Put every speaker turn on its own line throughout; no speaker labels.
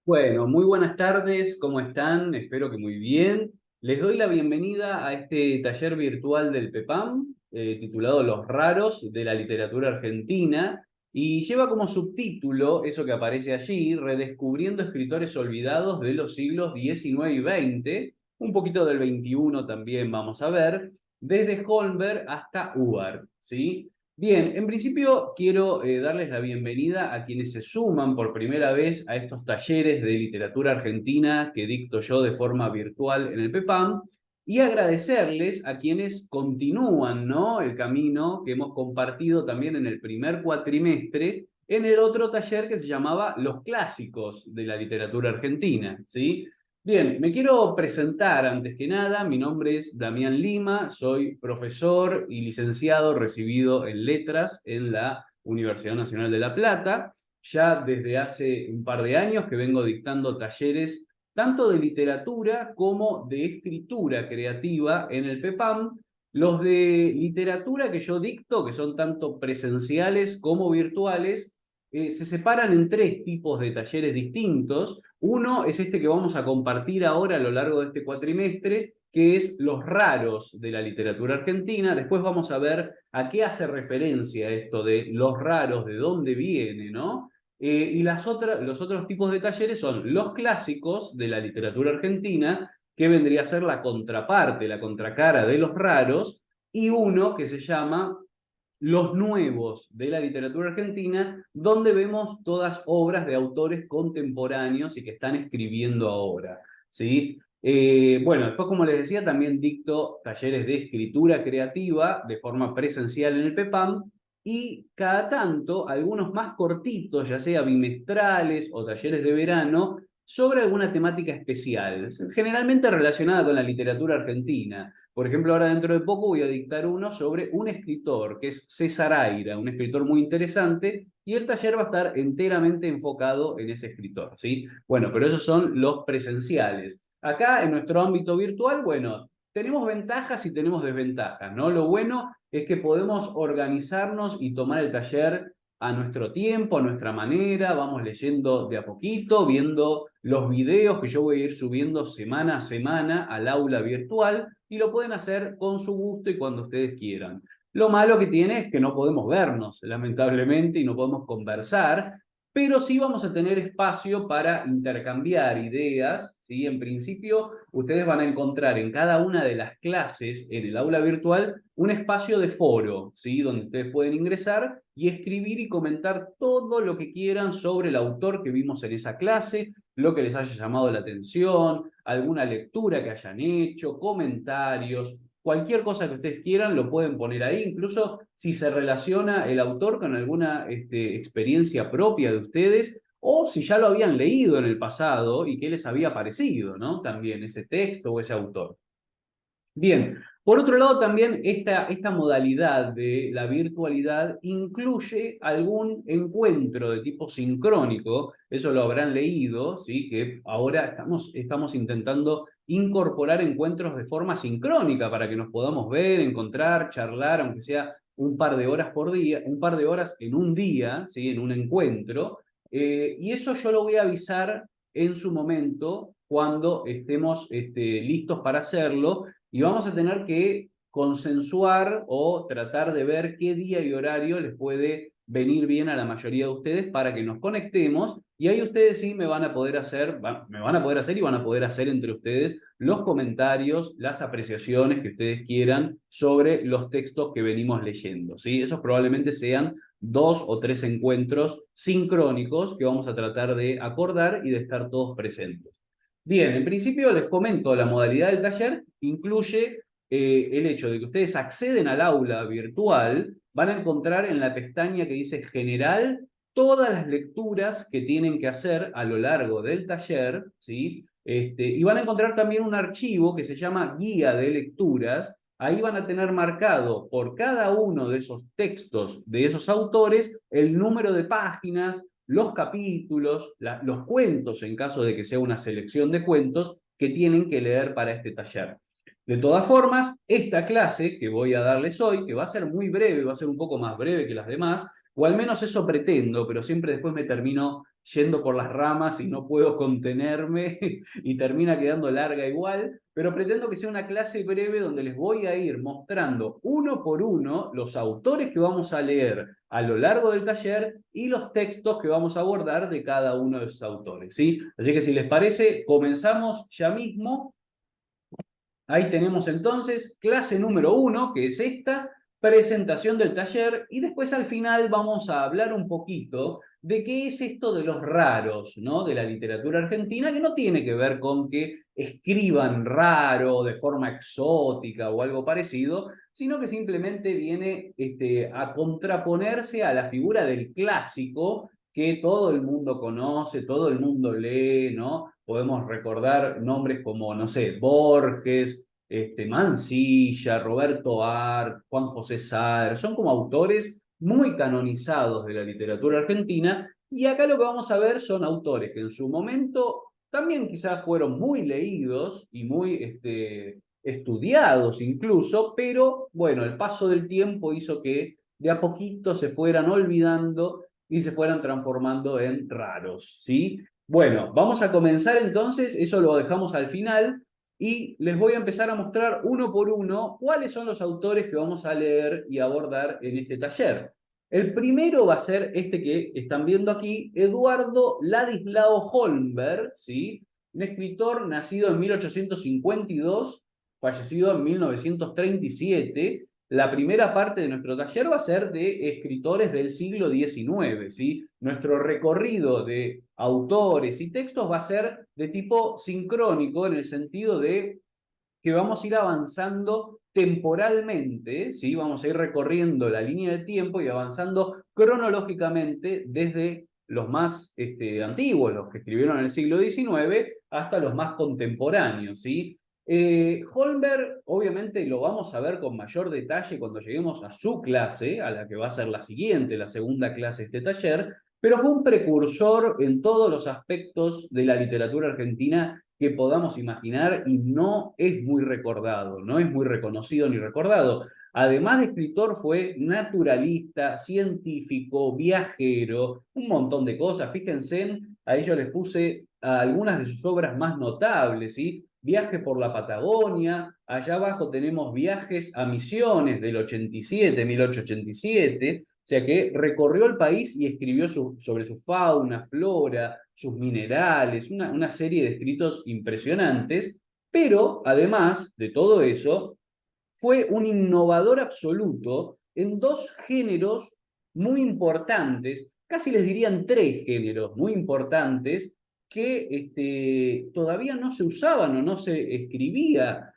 Bueno, muy buenas tardes, ¿cómo están? Espero que muy bien. Les doy la bienvenida a este taller virtual del PEPAM, titulado Los raros de la literatura argentina, y lleva como subtítulo, eso que aparece allí, Redescubriendo escritores olvidados de los siglos XIX y XX, un poquito del XXI también vamos a ver, desde Holberg hasta Hubbard, ¿sí? Bien, en principio quiero darles la bienvenida a quienes se suman por primera vez a estos talleres de literatura argentina que dicto yo de forma virtual en el PEPAM y agradecerles a quienes continúan, ¿no?, el camino que hemos compartido también en el primer cuatrimestre en el otro taller que se llamaba Los clásicos de la literatura argentina, ¿sí? Bien, me quiero presentar antes que nada. Mi nombre es Damián Lima, soy profesor y licenciado recibido en letras en la Universidad Nacional de La Plata. Ya desde hace un par de años que vengo dictando talleres tanto de literatura como de escritura creativa en el PEPAM. Los de literatura que yo dicto, que son tanto presenciales como virtuales, se separan en tres tipos de talleres distintos. Uno es este que vamos a compartir ahora a lo largo de este cuatrimestre, que es los raros de la literatura argentina. Después vamos a ver a qué hace referencia esto de los raros, de dónde viene, ¿no? Y los otros tipos de talleres son los clásicos de la literatura argentina, que vendría a ser la contraparte, la contracara de los raros, y uno que se llama los nuevos de la literatura argentina, donde vemos todas obras de autores contemporáneos y que están escribiendo ahora, ¿sí? Bueno, después, como les decía, también dicto talleres de escritura creativa de forma presencial en el PEPAM y cada tanto algunos más cortitos, ya sea bimestrales o talleres de verano, sobre alguna temática especial, generalmente relacionada con la literatura argentina. Por ejemplo, ahora dentro de poco voy a dictar uno sobre un escritor, que es César Aira, un escritor muy interesante, y el taller va a estar enteramente enfocado en ese escritor, ¿sí? Bueno, pero esos son los presenciales. Acá, en nuestro ámbito virtual, bueno, tenemos ventajas y tenemos desventajas, ¿no? Lo bueno es que podemos organizarnos y tomar el taller a nuestro tiempo, a nuestra manera, vamos leyendo de a poquito, viendo los videos que yo voy a ir subiendo semana a semana al aula virtual, y lo pueden hacer con su gusto y cuando ustedes quieran. Lo malo que tiene es que no podemos vernos, lamentablemente, y no podemos conversar, pero sí vamos a tener espacio para intercambiar ideas, ¿sí? En principio, ustedes van a encontrar en cada una de las clases en el aula virtual un espacio de foro, ¿sí?, donde ustedes pueden ingresar y escribir y comentar todo lo que quieran sobre el autor que vimos en esa clase, lo que les haya llamado la atención, alguna lectura que hayan hecho, comentarios, cualquier cosa que ustedes quieran lo pueden poner ahí, incluso si se relaciona el autor con alguna experiencia propia de ustedes, o si ya lo habían leído en el pasado y qué les había parecido, ¿no? También ese texto o ese autor. Bien, por otro lado también esta modalidad de la virtualidad incluye algún encuentro de tipo sincrónico, eso lo habrán leído, ¿sí?, que ahora estamos intentando incorporar encuentros de forma sincrónica para que nos podamos ver, encontrar, charlar, aunque sea un par de horas por día, un par de horas en un día, ¿sí?, en un encuentro. Y eso yo lo voy a avisar en su momento cuando estemos listos para hacerlo, y vamos a tener que consensuar o tratar de ver qué día y horario les puede venir bien a la mayoría de ustedes para que nos conectemos, y ahí ustedes sí me van a poder hacer, me van a poder hacer y van a poder hacer entre ustedes los comentarios, las apreciaciones que ustedes quieran sobre los textos que venimos leyendo, ¿sí? Esos probablemente sean 2 o 3 encuentros sincrónicos que vamos a tratar de acordar y de estar todos presentes. Bien, en principio les comento, la modalidad del taller incluye el hecho de que ustedes acceden al aula virtual, van a encontrar en la pestaña que dice General todas las lecturas que tienen que hacer a lo largo del taller, ¿sí? Y van a encontrar también un archivo que se llama Guía de Lecturas. Ahí van a tener marcado por cada uno de esos textos de esos autores el número de páginas, los capítulos, los cuentos, en caso de que sea una selección de cuentos que tienen que leer para este taller. De todas formas, esta clase que voy a darles hoy, que va a ser muy breve, va a ser un poco más breve que las demás, o al menos eso pretendo, pero siempre después me termino yendo por las ramas y no puedo contenerme y termina quedando larga igual, pero pretendo que sea una clase breve donde les voy a ir mostrando uno por uno los autores que vamos a leer a lo largo del taller y los textos que vamos a abordar de cada uno de esos autores, ¿sí? Así que si les parece, comenzamos ya mismo. Ahí tenemos entonces clase número 1, que es esta, presentación del taller, y después al final vamos a hablar un poquito de qué es esto de los raros, ¿no? De la literatura argentina, que no tiene que ver con que escriban raro, de forma exótica o algo parecido, sino que simplemente viene a contraponerse a la figura del clásico que todo el mundo conoce, todo el mundo lee, ¿no? Podemos recordar nombres como, no sé, Borges, Mansilla, Roberto Art, Juan José Saer, son como autores muy canonizados de la literatura argentina, y acá lo que vamos a ver son autores que en su momento también quizás fueron muy leídos y muy estudiados incluso, pero bueno, el paso del tiempo hizo que de a poquito se fueran olvidando y se fueran transformando en raros, ¿sí? Bueno, vamos a comenzar entonces, eso lo dejamos al final, y les voy a empezar a mostrar uno por uno cuáles son los autores que vamos a leer y abordar en este taller. El primero va a ser este que están viendo aquí, Eduardo Ladislao Holmberg, ¿sí? Un escritor nacido en 1852, fallecido en 1937. La primera parte de nuestro taller va a ser de escritores del siglo XIX, ¿sí? Nuestro recorrido de autores y textos va a ser de tipo sincrónico, en el sentido de que vamos a ir avanzando temporalmente, ¿sí? Vamos a ir recorriendo la línea de tiempo y avanzando cronológicamente desde los más antiguos, los que escribieron en el siglo XIX, hasta los más contemporáneos, ¿sí? Holmberg, obviamente, lo vamos a ver con mayor detalle cuando lleguemos a su clase, a la que va a ser la siguiente, la segunda clase de este taller, pero fue un precursor en todos los aspectos de la literatura argentina que podamos imaginar, y no es muy recordado, no es muy reconocido ni recordado. Además de escritor, fue naturalista, científico, viajero, un montón de cosas. Fíjense, a ellos les puse algunas de sus obras más notables, ¿sí? Viaje por la Patagonia, allá abajo tenemos Viajes a Misiones del 87, 1887, o sea que recorrió el país y escribió sobre su fauna, flora, sus minerales, una serie de escritos impresionantes, pero además de todo eso, fue un innovador absoluto en dos géneros muy importantes, casi les dirían tres géneros muy importantes, que todavía no se usaban o no se escribía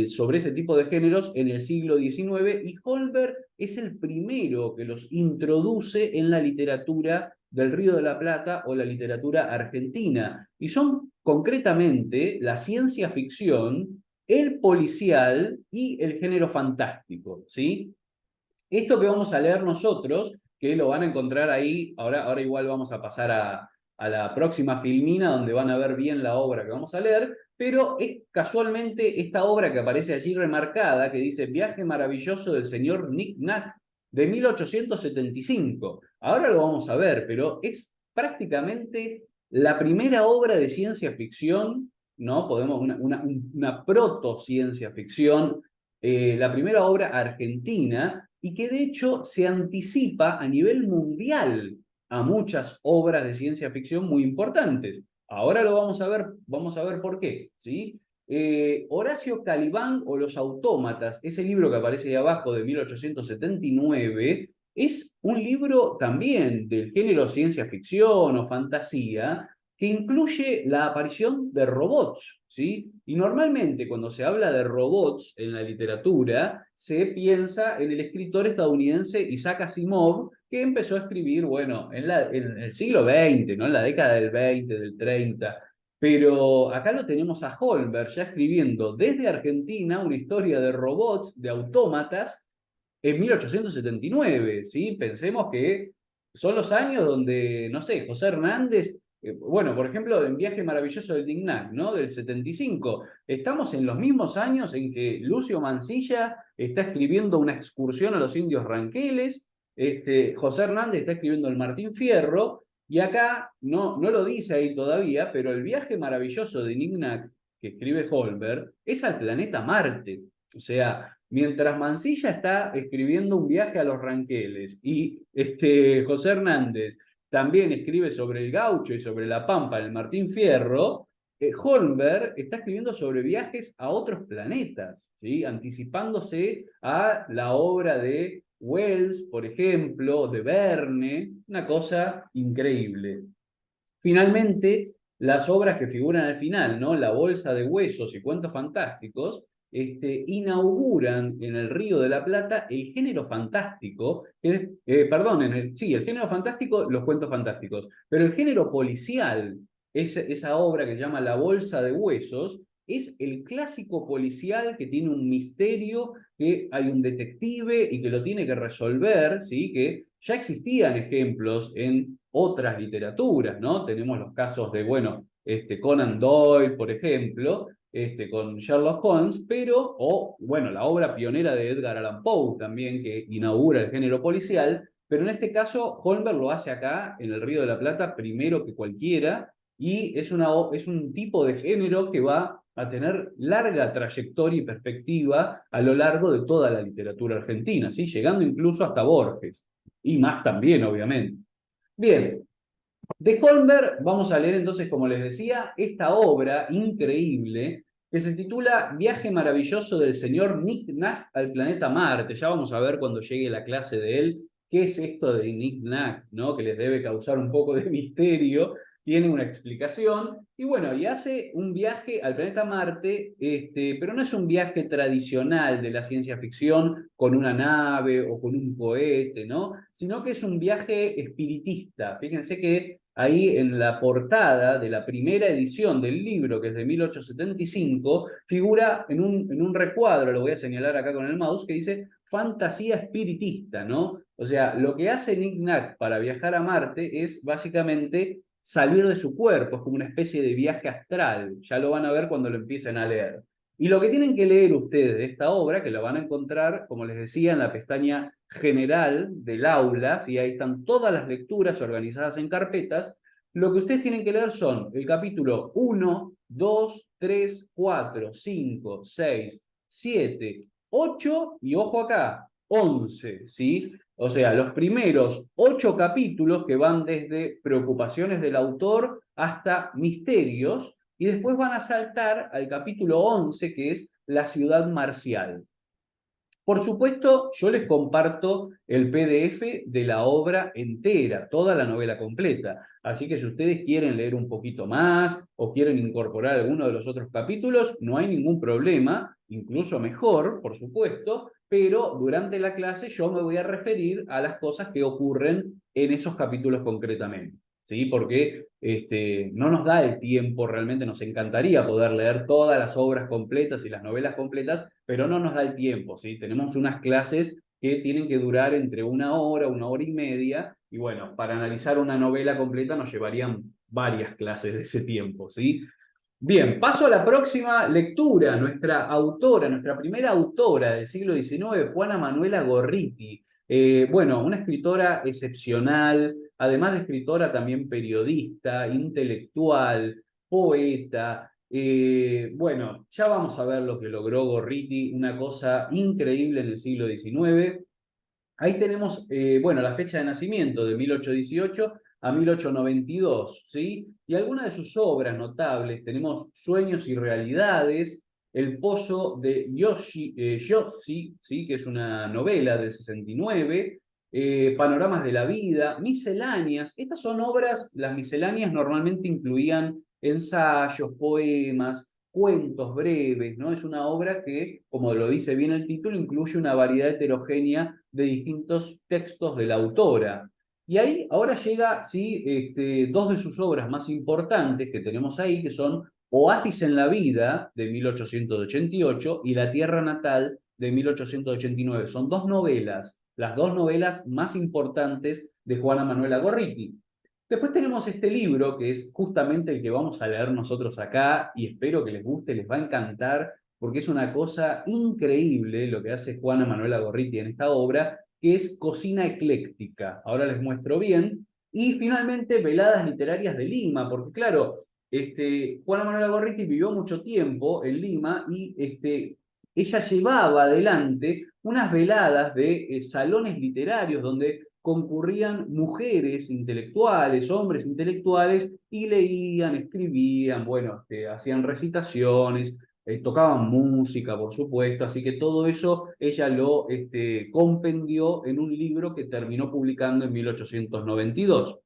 sobre ese tipo de géneros en el siglo XIX, y Holberg es el primero que los introduce en la literatura del Río de la Plata o la literatura argentina, y son concretamente la ciencia ficción, el policial y el género fantástico, ¿sí? Esto que vamos a leer nosotros, que lo van a encontrar ahí, ahora igual vamos a pasar a la próxima filmina donde van a ver bien la obra que vamos a leer, pero es casualmente esta obra que aparece allí remarcada, que dice Viaje maravilloso del señor Nick Nack, de 1875. Ahora lo vamos a ver, pero es prácticamente la primera obra de ciencia ficción, ¿no? Podemos, una proto-ciencia ficción, la primera obra argentina, y que de hecho se anticipa a nivel mundial a muchas obras de ciencia ficción muy importantes. Ahora lo vamos a ver por qué, ¿sí? Horacio Calibán o Los Autómatas, ese libro que aparece ahí abajo de 1879, es un libro también del género ciencia ficción o fantasía, que incluye la aparición de robots, ¿sí? Y normalmente cuando se habla de robots en la literatura, se piensa en el escritor estadounidense Isaac Asimov, que empezó a escribir, bueno, en el siglo XX, ¿no? En la década del 20, del 30. Pero acá lo tenemos a Holmberg ya escribiendo desde Argentina una historia de robots, de autómatas, en 1879, ¿sí? Pensemos que son los años donde, no sé, José Hernández, bueno, por ejemplo, en Viaje Maravilloso del Dignac, ¿no? Del 75. Estamos en los mismos años en que Lucio Mansilla está escribiendo una excursión a los indios ranqueles, José Hernández está escribiendo el Martín Fierro, y acá no lo dice ahí todavía, pero el viaje maravilloso de Ignac que escribe Holberg es al planeta Marte. O sea, mientras Mansilla está escribiendo un viaje a los Ranqueles y José Hernández también escribe sobre el gaucho y sobre la pampa en el Martín Fierro, Holmberg está escribiendo sobre viajes a otros planetas, ¿sí? Anticipándose a la obra de Wells, por ejemplo, de Verne, una cosa increíble. Finalmente, las obras que figuran al final, ¿no? La Bolsa de Huesos y Cuentos Fantásticos, inauguran en el Río de la Plata el género fantástico, perdón, sí, el género fantástico, los cuentos fantásticos, pero el género policial, esa obra que se llama La Bolsa de Huesos, es el clásico policial que tiene un misterio, que hay un detective y que lo tiene que resolver, ¿sí? Que ya existían ejemplos en otras literaturas, ¿no? Tenemos los casos de, bueno, Conan Doyle, por ejemplo, con Sherlock Holmes, pero, o, bueno, la obra pionera de Edgar Allan Poe también, que inaugura el género policial, pero en este caso Holmberg lo hace acá, en el Río de la Plata, primero que cualquiera, y es un tipo de género que va a tener larga trayectoria y perspectiva a lo largo de toda la literatura argentina, ¿sí? Llegando incluso hasta Borges, y más también, obviamente. Bien, de Holmberg vamos a leer entonces, como les decía, esta obra increíble que se titula Viaje maravilloso del señor Nick Nack al planeta Marte. Ya vamos a ver cuando llegue la clase de él qué es esto de Nick Nack, ¿no? Que les debe causar un poco de misterio. Tiene una explicación y bueno, y hace un viaje al planeta Marte, pero no es un viaje tradicional de la ciencia ficción con una nave o con un cohete, ¿no? Sino que es un viaje espiritista. Fíjense que ahí en la portada de la primera edición del libro, que es de 1875, figura en un recuadro, lo voy a señalar acá con el mouse, que dice fantasía espiritista, ¿no? O sea, lo que hace Nick Nack para viajar a Marte es básicamente salir de su cuerpo, es como una especie de viaje astral, ya lo van a ver cuando lo empiecen a leer. Y lo que tienen que leer ustedes de esta obra, que la van a encontrar, como les decía, en la pestaña general del aula, y ahí están todas las lecturas organizadas en carpetas, lo que ustedes tienen que leer son el capítulo 1, 2, 3, 4, 5, 6, 7, 8 y ojo acá, 11, ¿sí? O sea, los primeros 8 capítulos que van desde preocupaciones del autor hasta misterios, y después van a saltar al capítulo 11, que es la ciudad marcial. Por supuesto, yo les comparto el PDF de la obra entera, toda la novela completa. Así que si ustedes quieren leer un poquito más o quieren incorporar alguno de los otros capítulos, no hay ningún problema, incluso mejor, por supuesto, pero durante la clase yo me voy a referir a las cosas que ocurren en esos capítulos concretamente. ¿Sí? Porque no nos da el tiempo, realmente nos encantaría poder leer todas las obras completas y las novelas completas, pero no nos da el tiempo, ¿sí? Tenemos unas clases que tienen que durar entre una hora y media, y bueno, para analizar una novela completa nos llevarían varias clases de ese tiempo, ¿sí? Bien, paso a la próxima lectura. Nuestra autora, nuestra primera autora del siglo XIX, Juana Manuela Gorriti. Bueno, una escritora excepcional, además de escritora también periodista, intelectual, poeta. Bueno, ya vamos a ver lo que logró Gorriti, una cosa increíble en el siglo XIX. Ahí tenemos, bueno, la fecha de nacimiento de 1818 a 1892, ¿sí? Y algunas de sus obras notables, tenemos Sueños y Realidades, El Pozo de Yossi, ¿sí? Que es una novela del 69, Panoramas de la Vida, Misceláneas. Estas son obras, las misceláneas normalmente incluían ensayos, poemas, cuentos breves, ¿no? Es una obra que, como lo dice bien el título, incluye una variedad heterogénea de distintos textos de la autora. Y ahí ahora llega, sí, dos de sus obras más importantes que tenemos ahí, que son Oasis en la Vida, de 1888, y La Tierra Natal, de 1889. Son dos novelas, las dos novelas más importantes de Juana Manuela Gorriti. Después tenemos este libro, que es justamente el que vamos a leer nosotros acá, y espero que les guste, les va a encantar, porque es una cosa increíble lo que hace Juana Manuela Gorriti en esta obra, que es Cocina Ecléctica. Ahora les muestro bien. Y finalmente, Veladas Literarias de Lima, porque claro, Juana Manuela Gorriti vivió mucho tiempo en Lima y ella llevaba adelante unas veladas de salones literarios donde concurrían mujeres intelectuales, hombres intelectuales, y leían, escribían, bueno, hacían recitaciones, tocaban música, por supuesto, así que todo eso ella lo compendió en un libro que terminó publicando en 1892.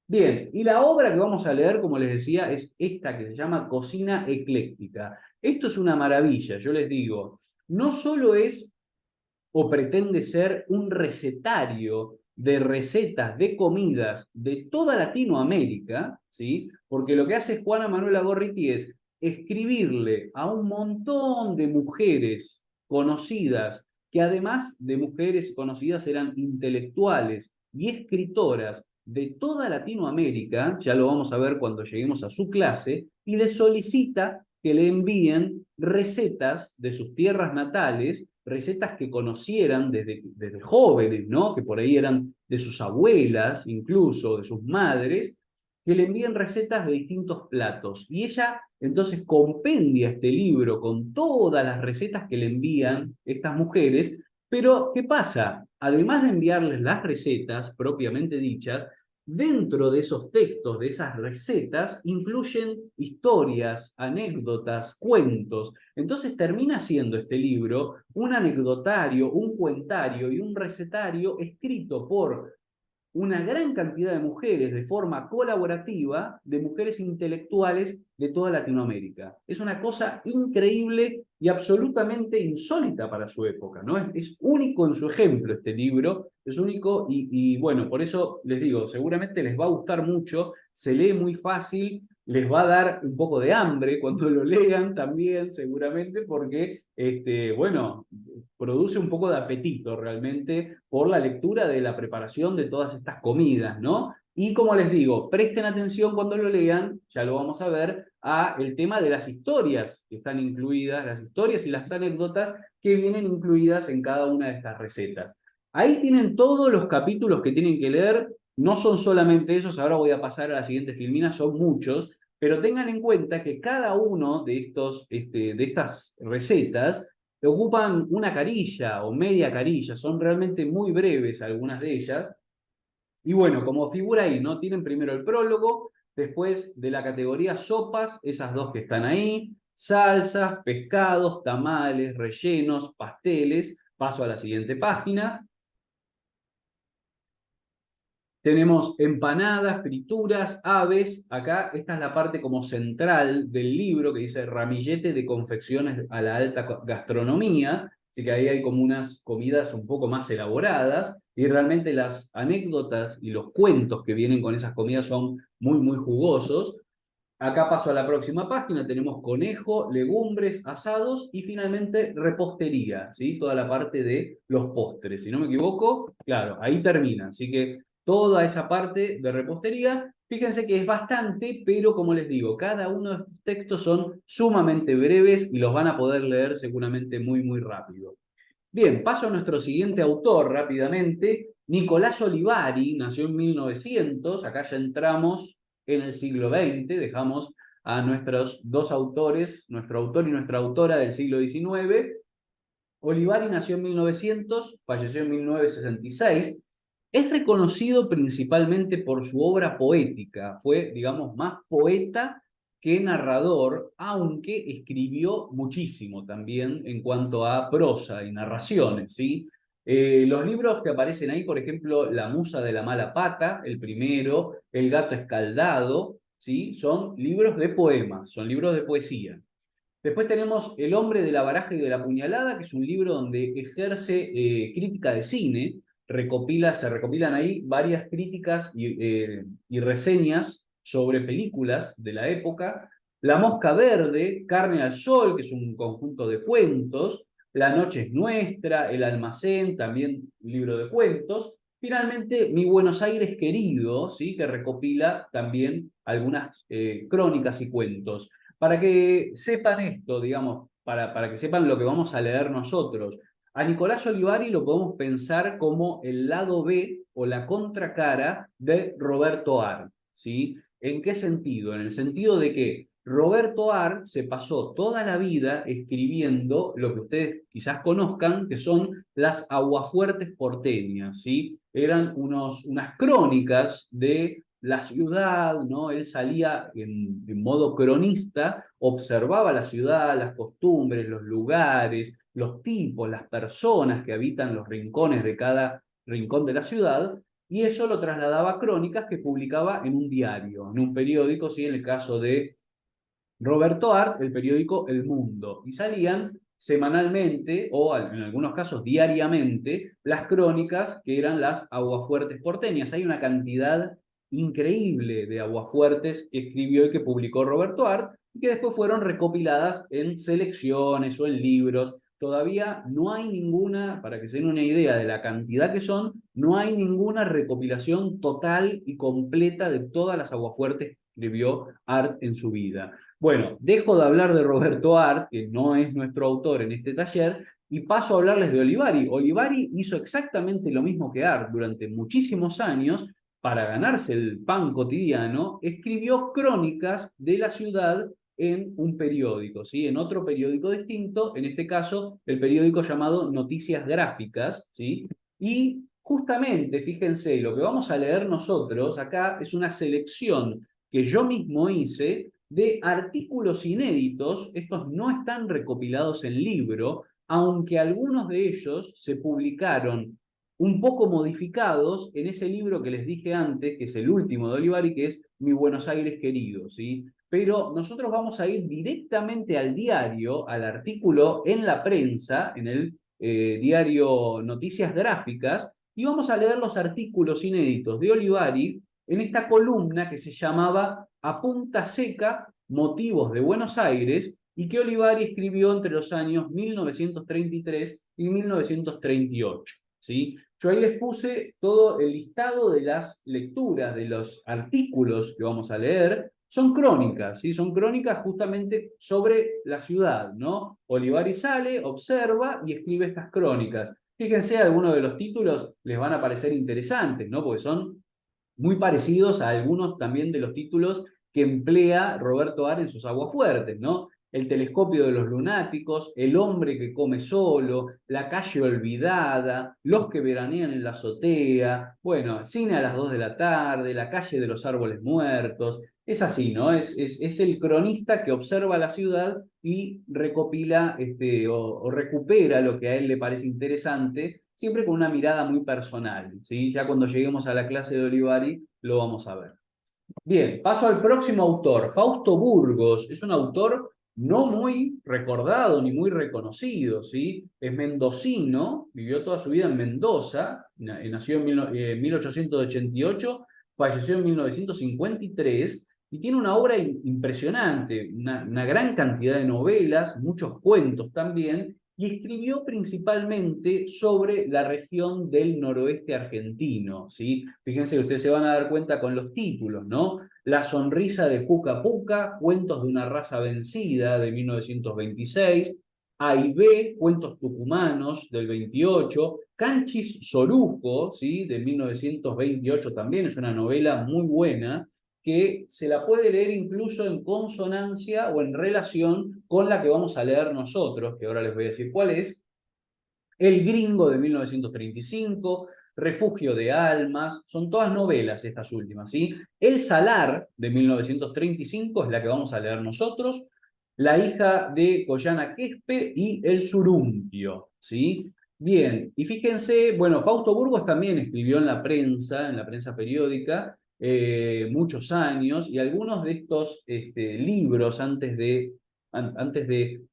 Bien, y la obra que vamos a leer, como les decía, es esta que se llama Cocina Ecléctica. Esto es una maravilla, yo les digo, no solo es o pretende ser un recetario de recetas de comidas de toda Latinoamérica, ¿sí? Porque lo que hace Juana Manuela Gorriti es escribirle a un montón de mujeres conocidas, que además de mujeres conocidas eran intelectuales y escritoras de toda Latinoamérica, ya lo vamos a ver cuando lleguemos a su clase, y le solicita que le envíen recetas de sus tierras natales, recetas que conocieran desde jóvenes, ¿no? Que por ahí eran de sus abuelas, incluso de sus madres, que le envíen recetas de distintos platos. Y ella entonces compendia este libro con todas las recetas que le envían estas mujeres, pero ¿qué pasa? Además de enviarles las recetas propiamente dichas, dentro de esos textos, de esas recetas, incluyen historias, anécdotas, cuentos. Entonces termina siendo este libro un anecdotario, un cuentario y un recetario escrito por una gran cantidad de mujeres de forma colaborativa, de mujeres intelectuales de toda Latinoamérica. Es una cosa increíble y absolutamente insólita para su época, ¿no? Es único en su ejemplo este libro, es único bueno, por eso les digo, seguramente les va a gustar mucho, se lee muy fácil, les va a dar un poco de hambre cuando lo lean también, seguramente, porque, bueno, produce un poco de apetito realmente por la lectura de la preparación de todas estas comidas, ¿no? Y como les digo, presten atención cuando lo lean, ya lo vamos a ver, a el tema de las historias que están incluidas, las historias y las anécdotas que vienen incluidas en cada una de estas recetas. Ahí tienen todos los capítulos que tienen que leer, no son solamente esos, ahora voy a pasar a la siguiente filmina, son muchos, pero tengan en cuenta que cada uno de de estas recetas ocupan una carilla o media carilla, son realmente muy breves algunas de ellas. Y bueno, como figura ahí, ¿no? Tienen primero el prólogo, después de la categoría sopas, esas dos que están ahí, salsas, pescados, tamales, rellenos, pasteles. Paso a la siguiente página. Tenemos empanadas, frituras, aves. Acá esta es la parte como central del libro que dice ramillete de confecciones a la alta gastronomía. Así que ahí hay como unas comidas un poco más elaboradas y realmente las anécdotas y los cuentos que vienen con esas comidas son muy, muy jugosos. Acá paso a la próxima página, tenemos conejo, legumbres, asados y finalmente repostería, ¿sí? Toda la parte de los postres. Si no me equivoco, claro, ahí termina. Así que toda esa parte de repostería, fíjense que es bastante, pero como les digo, cada uno de estos textos son sumamente breves y los van a poder leer seguramente muy, muy rápido. Bien, paso a nuestro siguiente autor rápidamente. Nicolás Olivari nació en 1900, acá ya entramos en el siglo XX, dejamos a nuestros dos autores, nuestro autor y nuestra autora del siglo XIX. Olivari nació en 1900, falleció en 1966. Es reconocido principalmente por su obra poética, fue, digamos, más poeta que narrador, aunque escribió muchísimo también en cuanto a prosa y narraciones, ¿sí? Los libros que aparecen ahí, por ejemplo, La Musa de la Mala Pata, el primero, El Gato Escaldado, ¿sí? Son libros de poemas, son libros de poesía. Después tenemos El hombre de la baraja y de la puñalada, que es un libro donde ejerce crítica de cine, se recopilan ahí varias críticas y reseñas sobre películas de la época. La mosca verde, Carne al sol, que es un conjunto de cuentos. La noche es nuestra, El almacén, también un libro de cuentos. Finalmente, Mi Buenos Aires querido, ¿sí? Que recopila también algunas crónicas y cuentos. Para que sepan esto, digamos, para que sepan lo que vamos a leer nosotros, A Nicolás Olivari lo podemos pensar como el lado B o la contracara de Roberto Art, ¿sí? ¿En qué sentido? En el sentido de que Roberto Art se pasó toda la vida escribiendo lo que ustedes quizás conozcan, que son las aguafuertes porteñas, ¿sí? Eran unas crónicas de la ciudad, ¿no? Él salía en modo cronista, observaba la ciudad, las costumbres, los lugares, los tipos, las personas que habitan los rincones de cada rincón de la ciudad, y eso lo trasladaba a crónicas que publicaba en un diario, en un periódico, ¿sí? En el caso de Roberto Art, el periódico El Mundo, y salían semanalmente o en algunos casos diariamente las crónicas que eran las aguafuertes porteñas. Hay una cantidad increíble de aguafuertes que escribió y que publicó Roberto Art y que después fueron recopiladas en selecciones o en libros. Todavía no hay ninguna, para que se den una idea de la cantidad que son, no hay ninguna recopilación total y completa de todas las aguafuertes que escribió Art en su vida. Bueno, dejo de hablar de Roberto Art, que no es nuestro autor en este taller, y paso a hablarles de Olivari. Olivari hizo exactamente lo mismo que Art durante muchísimos años. Para ganarse el pan cotidiano, escribió crónicas de la ciudad en un periódico, ¿sí? En otro periódico distinto, en este caso el periódico llamado Noticias Gráficas, ¿sí? Y justamente, fíjense, lo que vamos a leer nosotros acá es una selección que yo mismo hice de artículos inéditos. Estos no están recopilados en libro, aunque algunos de ellos se publicaron un poco modificados en ese libro que les dije antes, que es el último de Olivari, que es Mi Buenos Aires querido, ¿sí? Pero nosotros vamos a ir directamente al diario, al artículo en la prensa, en el diario Noticias Gráficas, y vamos a leer los artículos inéditos de Olivari en esta columna que se llamaba A Punta Seca, Motivos de Buenos Aires, y que Olivari escribió entre los años 1933 y 1938. ¿Sí? Yo ahí les puse todo el listado de las lecturas, de los artículos que vamos a leer. Son crónicas, ¿sí? Son crónicas justamente sobre la ciudad, ¿no? Olivari sale, observa y escribe estas crónicas. Fíjense, algunos de los títulos les van a parecer interesantes, ¿no? Porque son muy parecidos a algunos también de los títulos que emplea Roberto Ar en sus aguafuertes, ¿no? El telescopio de los lunáticos, El hombre que come solo, La calle olvidada, Los que veranean en la azotea, bueno, Cine a las 2 de la tarde, La calle de los árboles muertos. Es así, ¿no? Es el cronista que observa la ciudad y recopila o recupera lo que a él le parece interesante, siempre con una mirada muy personal, ¿sí? Ya cuando lleguemos a la clase de Olivari lo vamos a ver. Bien, paso al próximo autor, Fausto Burgos. Es un autor no muy recordado ni muy reconocido, ¿sí? Es mendocino, vivió toda su vida en Mendoza, nació en 1888, falleció en 1953 y tiene una obra impresionante, una gran cantidad de novelas, muchos cuentos también, y escribió principalmente sobre la región del noroeste argentino, ¿sí? Fíjense que ustedes se van a dar cuenta con los títulos, ¿no? La sonrisa de Puca Puca, Cuentos de una raza vencida, de 1926, A y B, Cuentos tucumanos, del 28, Canchis Soruco, ¿sí? De 1928 también, es una novela muy buena, que se la puede leer incluso en consonancia o en relación con la que vamos a leer nosotros, que ahora les voy a decir cuál es. El Gringo de 1935, Refugio de Almas, son todas novelas estas últimas, ¿sí? El Salar de 1935 es la que vamos a leer nosotros, La hija de Collana Quispe y El Surumpio, ¿sí? Bien, y fíjense, bueno, Fausto Burgos también escribió en la prensa periódica, muchos años, y algunos de estos libros antes de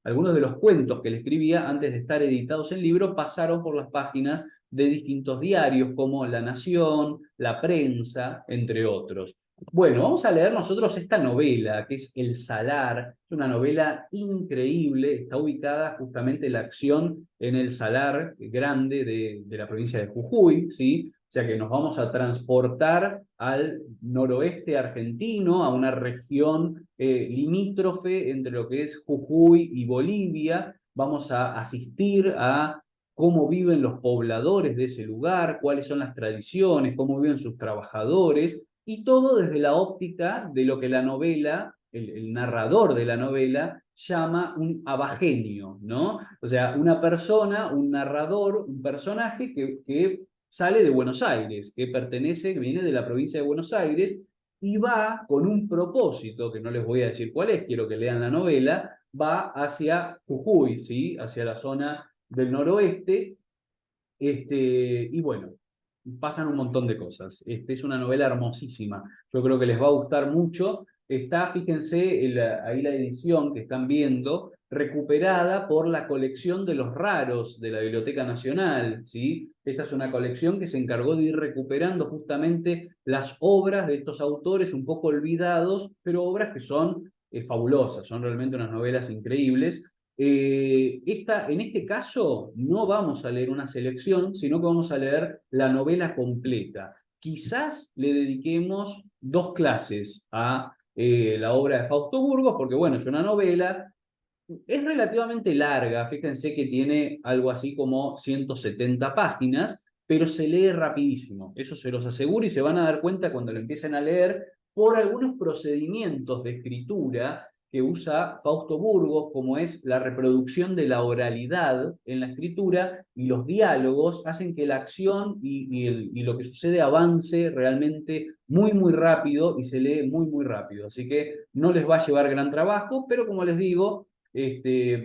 algunos de los cuentos que él escribía, antes de estar editados en libro, pasaron por las páginas de distintos diarios como La Nación, La Prensa, entre otros. Bueno, vamos a leer nosotros esta novela, que es El Salar. Es una novela increíble, está ubicada justamente la acción en el Salar Grande de la provincia de Jujuy, ¿sí? O sea que nos vamos a transportar al noroeste argentino, a una región limítrofe entre lo que es Jujuy y Bolivia. Vamos a asistir a cómo viven los pobladores de ese lugar, cuáles son las tradiciones, cómo viven sus trabajadores, y todo desde la óptica de lo que la novela, el narrador de la novela, llama un abagenio, ¿no? O sea, una persona, un narrador, un personaje que sale de Buenos Aires, que pertenece, que viene de la provincia de Buenos Aires, y va con un propósito, que no les voy a decir cuál es, quiero que lean la novela, va hacia Jujuy, ¿sí? Hacia la zona del noroeste, y bueno, pasan un montón de cosas. Es una novela hermosísima. Yo creo que les va a gustar mucho. Está, fíjense, ahí la edición que están viendo, recuperada por la colección de los raros de la Biblioteca Nacional, ¿sí? Esta es una colección que se encargó de ir recuperando justamente las obras de estos autores un poco olvidados, pero obras que son fabulosas, son realmente unas novelas increíbles. En este caso no vamos a leer una selección, sino que vamos a leer la novela completa. Quizás le dediquemos 2 clases a la obra de Fausto Burgos, porque bueno, es una novela, es relativamente larga, fíjense que tiene algo así como 170 páginas, pero se lee rapidísimo, eso se los aseguro y se van a dar cuenta cuando lo empiecen a leer por algunos procedimientos de escritura que usa Fausto Burgos, como es la reproducción de la oralidad en la escritura y los diálogos hacen que la acción y lo que sucede avance realmente muy, muy rápido y se lee muy, muy rápido. Así que no les va a llevar gran trabajo, pero como les digo,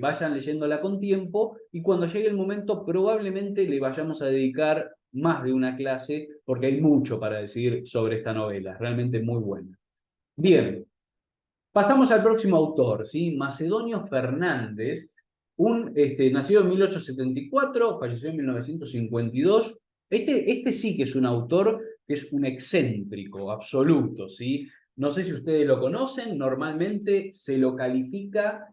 vayan leyéndola con tiempo y cuando llegue el momento probablemente le vayamos a dedicar más de una clase porque hay mucho para decir sobre esta novela, realmente muy buena. Bien, pasamos al próximo autor, ¿sí? Macedonio Fernández, nacido en 1874, falleció en 1952. Este sí que es un autor que es un excéntrico absoluto, ¿sí? No sé si ustedes lo conocen, normalmente se lo califica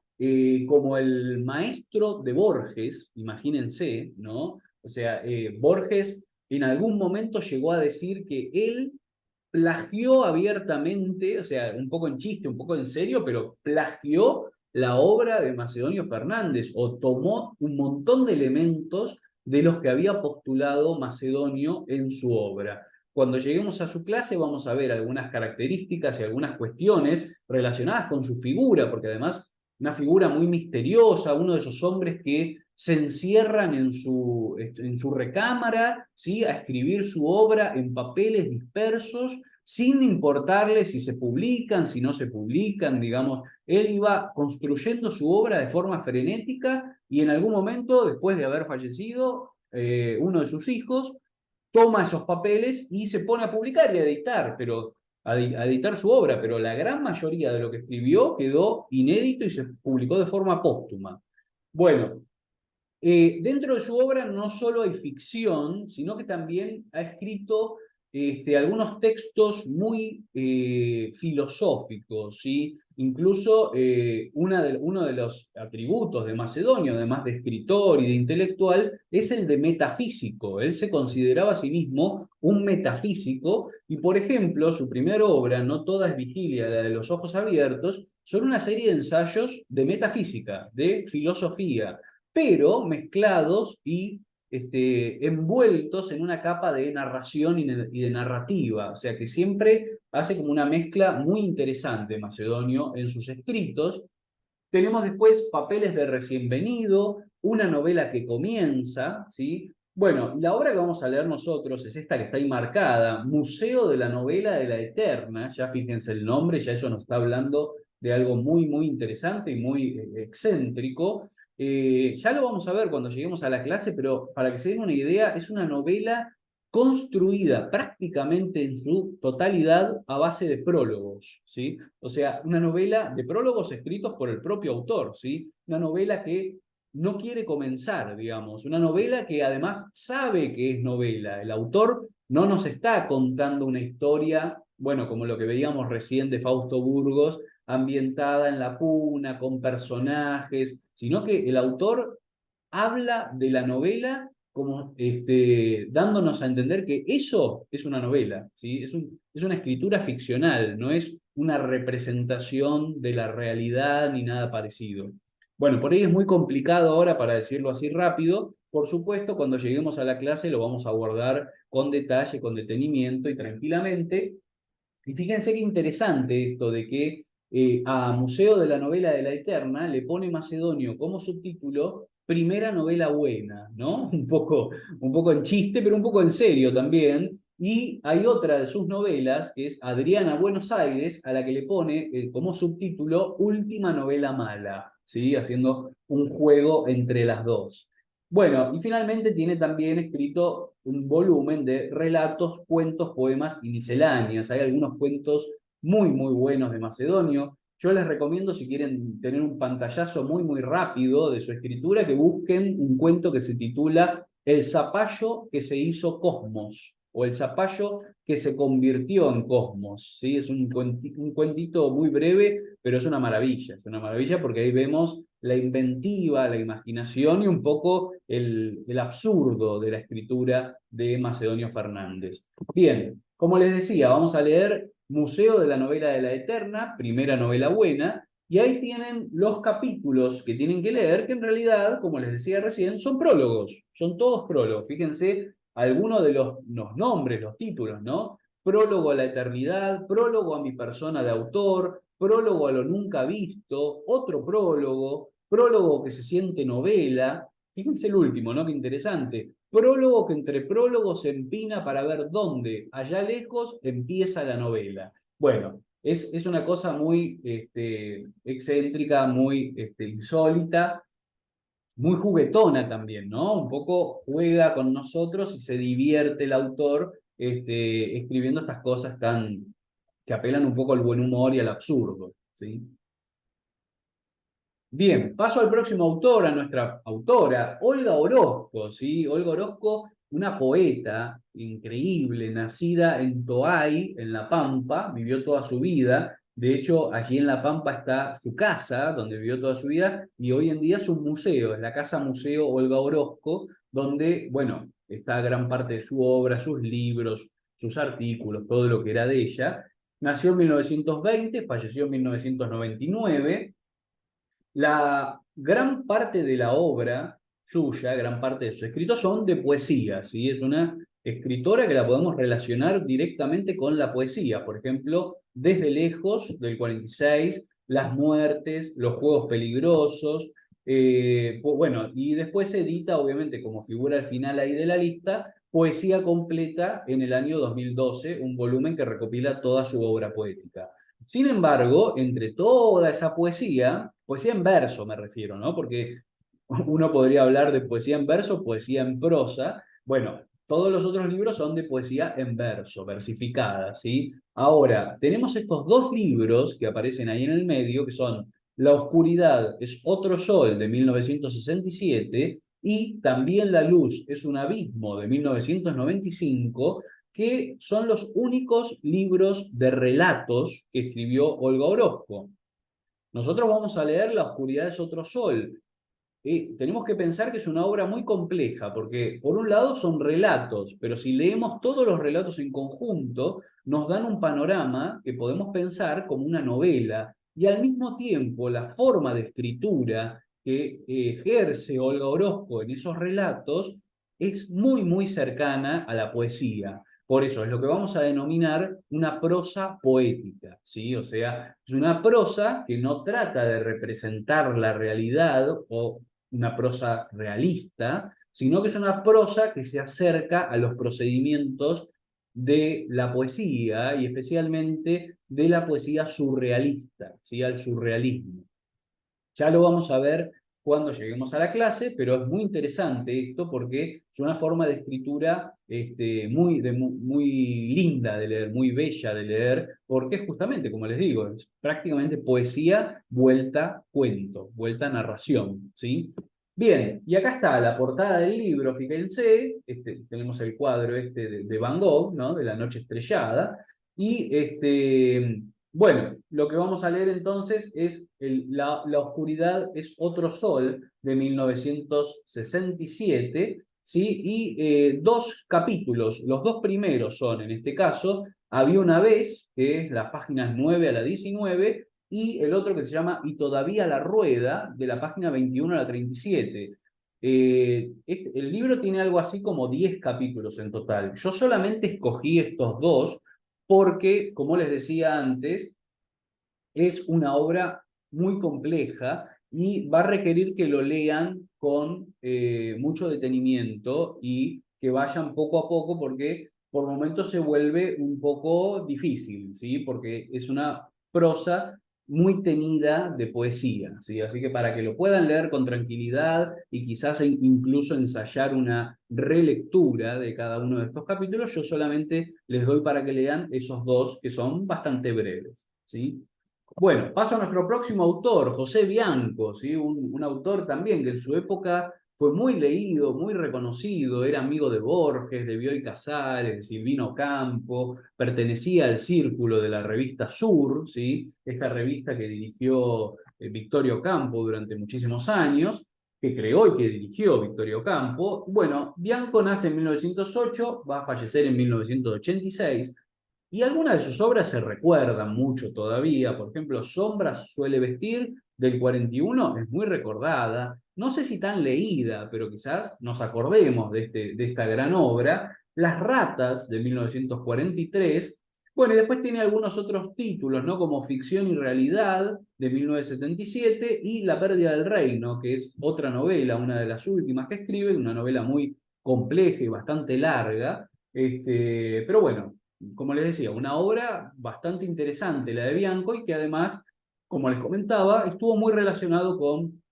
como el maestro de Borges, imagínense, ¿no? O sea, Borges en algún momento llegó a decir que él plagió abiertamente, o sea, un poco en chiste, un poco en serio, pero plagió la obra de Macedonio Fernández o tomó un montón de elementos de los que había postulado Macedonio en su obra. Cuando lleguemos a su clase vamos a ver algunas características y algunas cuestiones relacionadas con su figura, porque además una figura muy misteriosa, uno de esos hombres que se encierran en su recámara, ¿sí? A escribir su obra en papeles dispersos, sin importarle si se publican, si no se publican, digamos, él iba construyendo su obra de forma frenética y en algún momento, después de haber fallecido uno de sus hijos, toma esos papeles y se pone a publicar y a editar, pero a editar su obra, pero la gran mayoría de lo que escribió quedó inédito y se publicó de forma póstuma. Bueno, dentro de su obra no solo hay ficción, sino que también ha escrito algunos textos muy filosóficos, ¿sí? Incluso uno de los atributos de Macedonio, además de escritor y de intelectual, es el de metafísico. Él se consideraba a sí mismo un metafísico y, por ejemplo, su primera obra, No toda es vigilia, la de los ojos abiertos, son una serie de ensayos de metafísica, de filosofía, pero mezclados y envueltos en una capa de narración y de narrativa, o sea que siempre hace como una mezcla muy interesante Macedonio en sus escritos. Tenemos después Papeles de recién venido, una novela que comienza, ¿sí? Bueno, la obra que vamos a leer nosotros es esta que está ahí marcada, Museo de la Novela de la Eterna, ya fíjense el nombre, ya eso nos está hablando de algo muy, muy interesante y muy excéntrico. Ya lo vamos a ver cuando lleguemos a la clase, pero para que se den una idea, es una novela construida prácticamente en su totalidad a base de prólogos, ¿sí? O sea, una novela de prólogos escritos por el propio autor, ¿sí? Una novela que no quiere comenzar, digamos, una novela que además sabe que es novela. El autor no nos está contando una historia, bueno, como lo que veíamos recién de Fausto Burgos, ambientada en la puna, con personajes, sino que el autor habla de la novela como dándonos a entender que eso es una novela, ¿sí? Es una escritura ficcional, no es una representación de la realidad ni nada parecido. Bueno, por ahí es muy complicado ahora para decirlo así rápido. Por supuesto, cuando lleguemos a la clase lo vamos a abordar con detalle, con detenimiento y tranquilamente. Y fíjense qué interesante esto de que a Museo de la Novela de la Eterna le pone Macedonio como subtítulo Primera novela buena, ¿no? Un poco en chiste, pero un poco en serio también. Y hay otra de sus novelas, que es Adriana Buenos Aires, a la que le pone como subtítulo Última novela mala, ¿sí? Haciendo un juego entre las dos. Bueno, y finalmente tiene también escrito un volumen de relatos, cuentos, poemas y misceláneas. Hay algunos cuentos muy, muy buenos de Macedonio. Yo les recomiendo, si quieren tener un pantallazo muy, muy rápido de su escritura, que busquen un cuento que se titula El zapallo que se hizo Cosmos, o El zapallo que se convirtió en Cosmos. ¿Sí? Es un cuentito muy breve, pero es una maravilla porque ahí vemos la inventiva, la imaginación y un poco el absurdo de la escritura de Macedonio Fernández. Bien, como les decía, vamos a leer Museo de la Novela de la Eterna, primera novela buena, y ahí tienen los capítulos que tienen que leer, que en realidad, como les decía recién, son prólogos, son todos prólogos. Fíjense algunos de los nombres, los títulos, ¿no? Prólogo a la eternidad, prólogo a mi persona de autor, prólogo a lo nunca visto, otro prólogo, prólogo que se siente novela. Fíjense el último, ¿no? Qué interesante. Prólogo que entre prólogos se empina para ver dónde, allá lejos, empieza la novela. Bueno, es una cosa muy excéntrica, muy insólita, muy juguetona también, ¿no? Un poco juega con nosotros y se divierte el autor escribiendo estas cosas tan que apelan un poco al buen humor y al absurdo, ¿sí? Bien, paso al próximo autor, a nuestra autora, Olga Orozco, ¿sí? Olga Orozco, una poeta increíble, nacida en Toay, en La Pampa, vivió toda su vida. De hecho, allí en La Pampa está su casa, donde vivió toda su vida, y hoy en día es un museo, es la Casa Museo Olga Orozco, donde, bueno, está gran parte de su obra, sus libros, sus artículos, todo lo que era de ella. Nació en 1920, falleció en 1999. La gran parte de la obra suya, gran parte de sus escritos son de poesía, ¿sí? Es una escritora que la podemos relacionar directamente con la poesía. Por ejemplo, Desde lejos, del 46, Las muertes, Los juegos peligrosos. Bueno, y después se edita, obviamente, como figura al final ahí de la lista, Poesía completa en el año 2012, un volumen que recopila toda su obra poética. Sin embargo, entre toda esa poesía, poesía en verso me refiero, ¿no? Porque uno podría hablar de poesía en verso, poesía en prosa. Bueno, todos los otros libros son de poesía en verso, versificada, ¿sí? Ahora, tenemos estos dos libros que aparecen ahí en el medio, que son La oscuridad es otro sol de 1967 y También la luz es un abismo de 1995, que son los únicos libros de relatos que escribió Olga Orozco. Nosotros vamos a leer La oscuridad es otro sol. Tenemos que pensar que es una obra muy compleja, porque por un lado son relatos, pero si leemos todos los relatos en conjunto, nos dan un panorama que podemos pensar como una novela, y al mismo tiempo la forma de escritura que ejerce Olga Orozco en esos relatos es muy, muy cercana a la poesía. Por eso es lo que vamos a denominar una prosa poética, ¿sí? O sea, es una prosa que no trata de representar la realidad o una prosa realista, sino que es una prosa que se acerca a los procedimientos de la poesía y especialmente de la poesía surrealista, ¿sí? Al surrealismo. Ya lo vamos a ver cuando lleguemos a la clase, pero es muy interesante esto porque es una forma de escritura muy linda de leer, muy bella de leer, porque es justamente, como les digo, es prácticamente poesía vuelta cuento, vuelta narración, ¿sí? Bien, y acá está la portada del libro, fíjense, tenemos el cuadro de Van Gogh, ¿no? De La noche estrellada, y bueno, lo que vamos a leer entonces es La oscuridad es otro sol de 1967, ¿sí? Y dos capítulos, los dos primeros son, en este caso, Había una vez, que es las páginas 9 a la 19, y el otro que se llama Y todavía la rueda, de la página 21 a la 37. El libro tiene algo así como 10 capítulos en total. Yo solamente escogí estos dos porque, como les decía antes, es una obra muy compleja y va a requerir que lo lean con mucho detenimiento y que vayan poco a poco porque por momentos se vuelve un poco difícil, ¿sí? Porque es una prosa muy tenida de poesía, ¿sí? Así que para que lo puedan leer con tranquilidad y quizás incluso ensayar una relectura de cada uno de estos capítulos, yo solamente les doy para que lean esos dos que son bastante breves, ¿sí? Bueno, paso a nuestro próximo autor, José Bianco, ¿sí? Un autor también que en su época fue muy leído, muy reconocido, era amigo de Borges, de Bioy Casares, de Silvino Campo, pertenecía al círculo de la revista Sur, ¿sí? Esta revista que dirigió Victorio Campo durante muchísimos años, que creó y que dirigió Victorio Campo. Bueno, Bianco nace en 1908, va a fallecer en 1986, y algunas de sus obras se recuerdan mucho todavía. Por ejemplo, Sombras suele vestir, del 41, es muy recordada. No sé si tan leída, pero quizás nos acordemos de esta gran obra. Las ratas, de 1943. Bueno, y después tiene algunos otros títulos, ¿no? Como Ficción y Realidad, de 1977, y La pérdida del reino, que es otra novela, una de las últimas que escribe, una novela muy compleja y bastante larga. Pero bueno, como les decía, una obra bastante interesante, la de Bianco, y que además, como les comentaba, estuvo muy relacionado con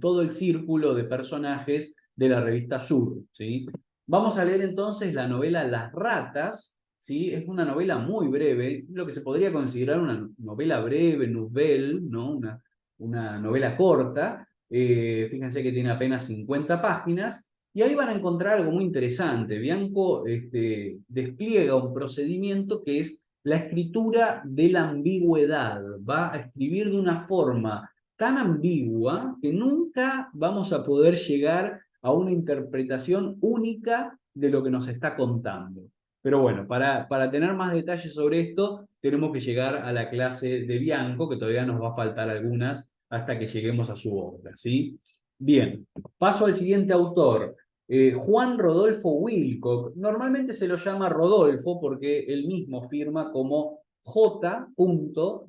todo el círculo de personajes de la revista Sur, ¿sí? Vamos a leer entonces la novela Las ratas, ¿sí? Es una novela muy breve, lo que se podría considerar una novela breve, nouvelle, ¿no? Una novela corta. Fíjense que tiene apenas 50 páginas, y ahí van a encontrar algo muy interesante. Bianco despliega un procedimiento que es la escritura de la ambigüedad. Va a escribir de una forma tan ambigua que nunca vamos a poder llegar a una interpretación única de lo que nos está contando. Pero bueno, para tener más detalles sobre esto, tenemos que llegar a la clase de Bianco, que todavía nos va a faltar algunas hasta que lleguemos a su obra, ¿sí? Bien, paso al siguiente autor, Juan Rodolfo Wilcock. Normalmente se lo llama Rodolfo porque él mismo firma como J.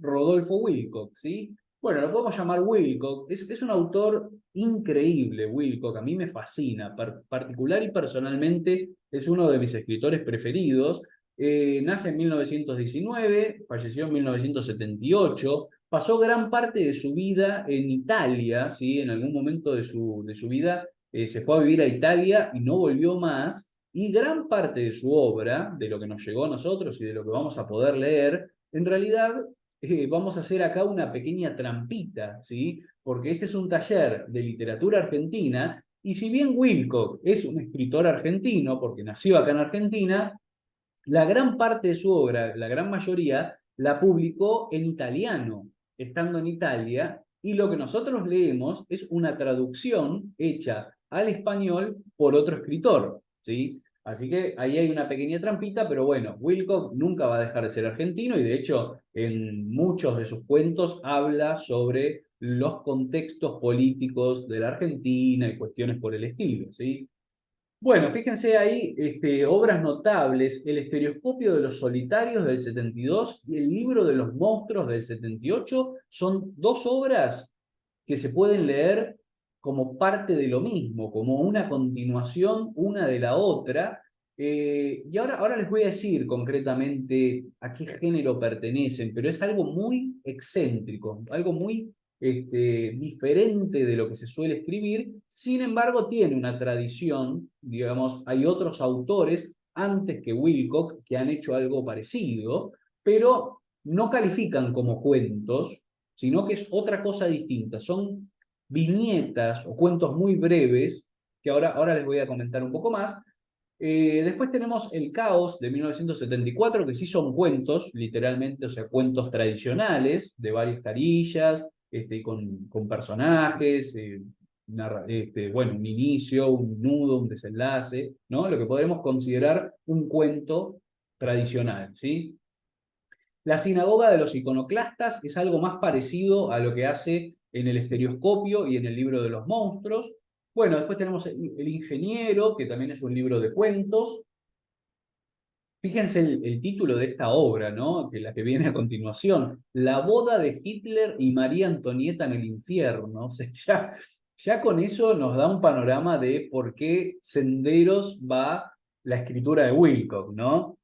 Rodolfo Wilcock, ¿sí? Bueno, lo podemos llamar Wilcock. Es un autor increíble, Wilcock. A mí me fascina. Particular y personalmente es uno de mis escritores preferidos. Nace en 1919, falleció en 1978. Pasó gran parte de su vida en Italia, ¿sí? En algún momento de su vida se fue a vivir a Italia y no volvió más. Y gran parte de su obra, de lo que nos llegó a nosotros y de lo que vamos a poder leer, en realidad vamos a hacer acá una pequeña trampita, ¿sí? Porque este es un taller de literatura argentina, y si bien Wilcock es un escritor argentino, porque nació acá en Argentina, la gran parte de su obra, la gran mayoría, la publicó en italiano, estando en Italia, y lo que nosotros leemos es una traducción hecha al español por otro escritor, ¿sí? Así que ahí hay una pequeña trampita, pero bueno, Wilcock nunca va a dejar de ser argentino y de hecho en muchos de sus cuentos habla sobre los contextos políticos de la Argentina y cuestiones por el estilo, ¿sí? Bueno, fíjense ahí, obras notables: El estereoscopio de los solitarios, del 72, y El libro de los monstruos, del 78. Son dos obras que se pueden leer como parte de lo mismo, como una continuación una de la otra. Y ahora les voy a decir concretamente a qué género pertenecen, pero es algo muy excéntrico, algo muy diferente de lo que se suele escribir. Sin embargo, tiene una tradición, digamos, hay otros autores antes que Wilcock que han hecho algo parecido, pero no califican como cuentos, sino que es otra cosa distinta. Son viñetas o cuentos muy breves, que ahora les voy a comentar un poco más. Después tenemos El Caos, de 1974, que sí son cuentos, literalmente, o sea, cuentos tradicionales, de varias carillas, con personajes, bueno, un inicio, un nudo, un desenlace, ¿no? Lo que podemos considerar un cuento tradicional, ¿sí? La sinagoga de los iconoclastas es algo más parecido a lo que hace en el estereoscopio y en el libro de los monstruos. Bueno, después tenemos el ingeniero, que también es un libro de cuentos. Fíjense el título de esta obra, ¿no? Que la que viene a continuación, La boda de Hitler y María Antonieta en el infierno. O sea, ya con eso nos da un panorama de por qué senderos va la escritura de Wilcock, ¿no?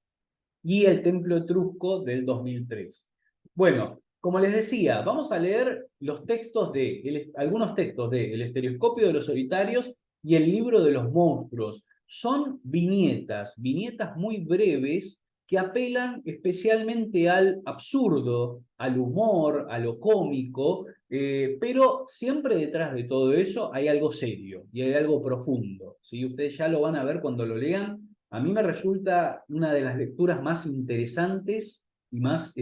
Y El templo etrusco del 2003. Bueno, como les decía, vamos a leer los textos algunos textos de El estereoscopio de los solitarios y El libro de los monstruos. Son viñetas muy breves que apelan especialmente al absurdo, al humor, a lo cómico, pero siempre detrás de todo eso hay algo serio y hay algo profundo, ¿sí? Ustedes ya lo van a ver cuando lo lean. A mí me resulta una de las lecturas más interesantes y más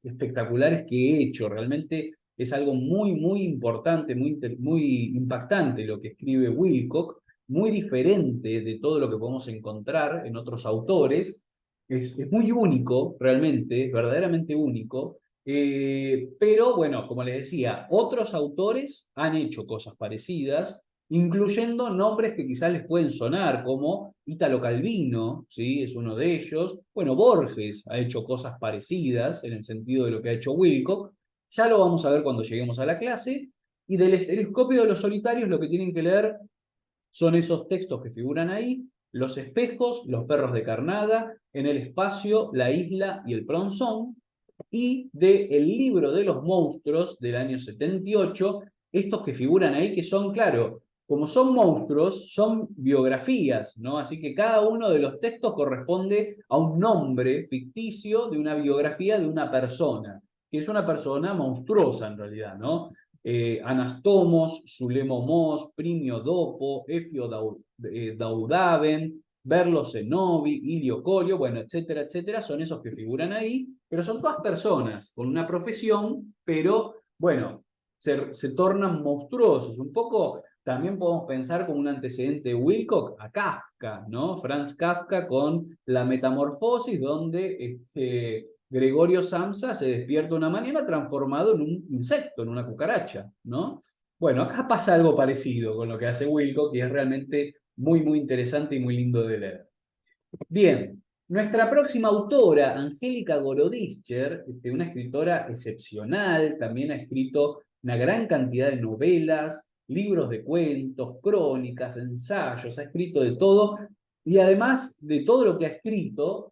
espectaculares que he hecho. Realmente es algo muy importante, muy impactante lo que escribe Wilcock, muy diferente de todo lo que podemos encontrar en otros autores. Es muy único, realmente, verdaderamente único. Pero bueno, como les decía, otros autores han hecho cosas parecidas, incluyendo nombres que quizás les pueden sonar, como Italo Calvino, ¿sí? Es uno de ellos. Bueno, Borges ha hecho cosas parecidas en el sentido de lo que ha hecho Wilcock. Ya lo vamos a ver cuando lleguemos a la clase. Y del estereoscopio de los solitarios lo que tienen que leer son esos textos que figuran ahí: Los espejos, Los perros de carnada, En el espacio, La isla y el Bronzón. Y de El libro de los monstruos del año 78, estos que figuran ahí, que son, claro, como son monstruos, son biografías, ¿no? Así que cada uno de los textos corresponde a un nombre ficticio de una biografía de una persona, que es una persona monstruosa en realidad, ¿no? Anastomos, Sulemo Mos, Primio Dopo, Efio Daudaven, Berlo Zenobi, Ilio Colio, bueno, etcétera, etcétera, son esos que figuran ahí, pero son todas personas con una profesión, pero bueno, se tornan monstruosos. Un poco también podemos pensar como un antecedente de Wilcock a Kafka, ¿no? Franz Kafka con La Metamorfosis, donde Gregorio Samsa se despierta una mañana transformado en un insecto, en una cucaracha, ¿no? Bueno, acá pasa algo parecido con lo que hace Wilcock y es realmente muy interesante y muy lindo de leer. Bien, nuestra próxima autora, Angélica Gorodischer, una escritora excepcional, también ha escrito una gran cantidad de novelas, libros de cuentos, crónicas, ensayos, ha escrito de todo, y además de todo lo que ha escrito,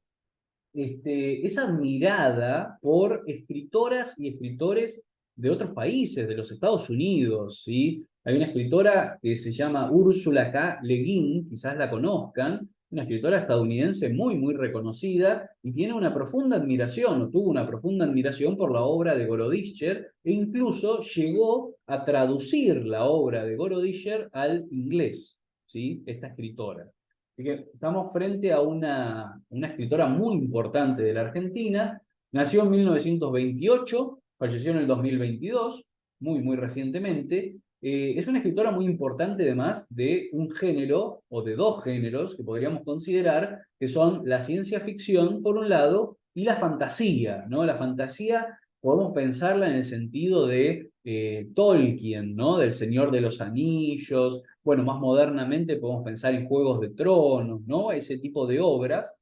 es admirada por escritoras y escritores de otros países, de los Estados Unidos, ¿sí? Hay una escritora que se llama Ursula K. Le Guin, quizás la conozcan, una escritora estadounidense muy reconocida y tiene una profunda admiración, o tuvo una profunda admiración por la obra de Gorodischer, e incluso llegó a traducir la obra de Gorodischer al inglés, ¿sí? Esta escritora. Así que estamos frente a una escritora muy importante de la Argentina. Nació en 1928, falleció en el 2022, muy recientemente. Es una escritora muy importante además de un género, o de dos géneros, que podríamos considerar, que son la ciencia ficción, por un lado, y la fantasía, ¿no? La fantasía podemos pensarla en el sentido de Tolkien, ¿no? Del Señor de los Anillos. Bueno, más modernamente podemos pensar en Juegos de Tronos, ¿no? Ese tipo de obras.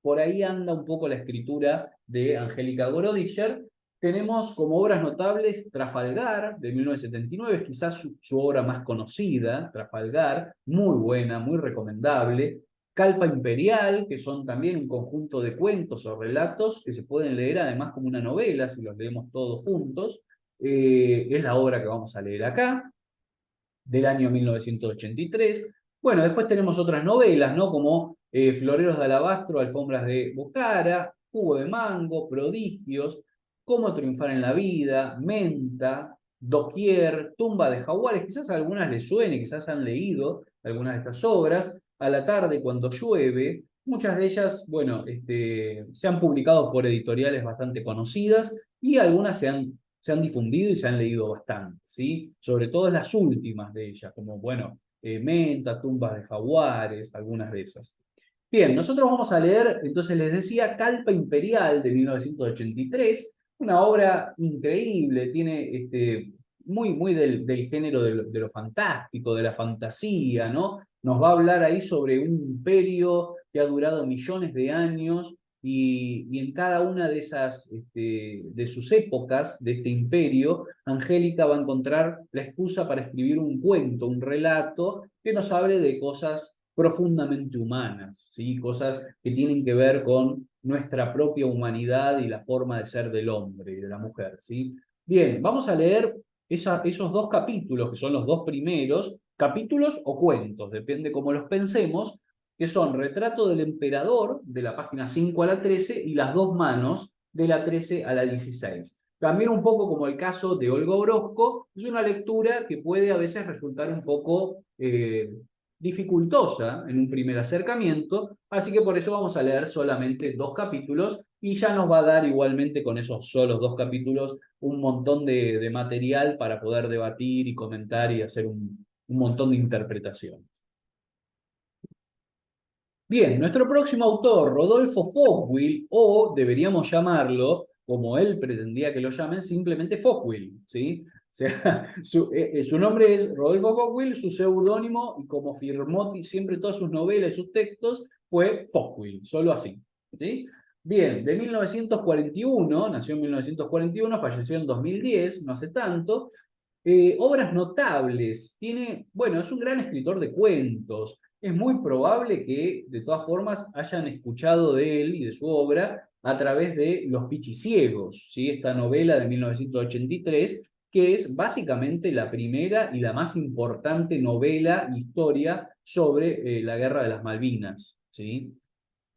Por ahí anda un poco la escritura de Angélica Gorodischer. Tenemos como obras notables Trafalgar, de 1979, es quizás su obra más conocida, Trafalgar, muy buena, muy recomendable. Calpa Imperial, que son también un conjunto de cuentos o relatos que se pueden leer además como una novela, si los leemos todos juntos. Es la obra que vamos a leer acá, del año 1983. Bueno, después tenemos otras novelas, ¿no? Como Floreros de Alabastro, Alfombras de Bucara, Jugo de Mango, Prodigios, Cómo triunfar en la vida, Menta, Doquier, Tumba de Jaguares. Quizás a algunas les suene, quizás han leído algunas de estas obras. A la tarde, cuando llueve. Muchas de ellas, bueno, se han publicado por editoriales bastante conocidas y algunas se han difundido y se han leído bastante, ¿sí? Sobre todo las últimas de ellas, como, bueno, Menta, Tumbas de Jaguares, algunas de esas. Bien, nosotros vamos a leer, entonces les decía, Calpa Imperial de 1983, una obra increíble, tiene muy del género de lo fantástico, de la fantasía, ¿no? Nos va a hablar ahí sobre un imperio que ha durado millones de años y en cada una de esas, de sus épocas de este imperio, Angélica va a encontrar la excusa para escribir un cuento, un relato que nos hable de cosas profundamente humanas, ¿sí? Cosas que tienen que ver con nuestra propia humanidad y la forma de ser del hombre y de la mujer, ¿sí? Bien, vamos a leer esos dos capítulos, que son los dos primeros, capítulos o cuentos, depende cómo los pensemos, que son Retrato del Emperador, de la página 5 a la 13, y Las dos manos, de la 13 a la 16. También un poco como el caso de Olga Orozco, es una lectura que puede a veces resultar un poco dificultosa en un primer acercamiento, así que por eso vamos a leer solamente dos capítulos y ya nos va a dar igualmente con esos solos dos capítulos un montón de material para poder debatir y comentar y hacer un montón de interpretaciones. Bien, nuestro próximo autor, Rodolfo Fockwil, o deberíamos llamarlo, como él pretendía que lo llamen, simplemente Fockwil, ¿sí? O sea, su nombre es Rodolfo Fockwil, su seudónimo, y como firmó siempre todas sus novelas y sus textos, fue Fockwil, solo así, ¿sí? Bien, de 1941, nació en 1941, falleció en 2010, no hace tanto. Obras notables, bueno, es un gran escritor de cuentos, es muy probable que de todas formas hayan escuchado de él y de su obra a través de Los Pichiciegos, ¿sí? Esta novela de 1983, que es básicamente la primera y la más importante novela, historia sobre la Guerra de las Malvinas, ¿sí?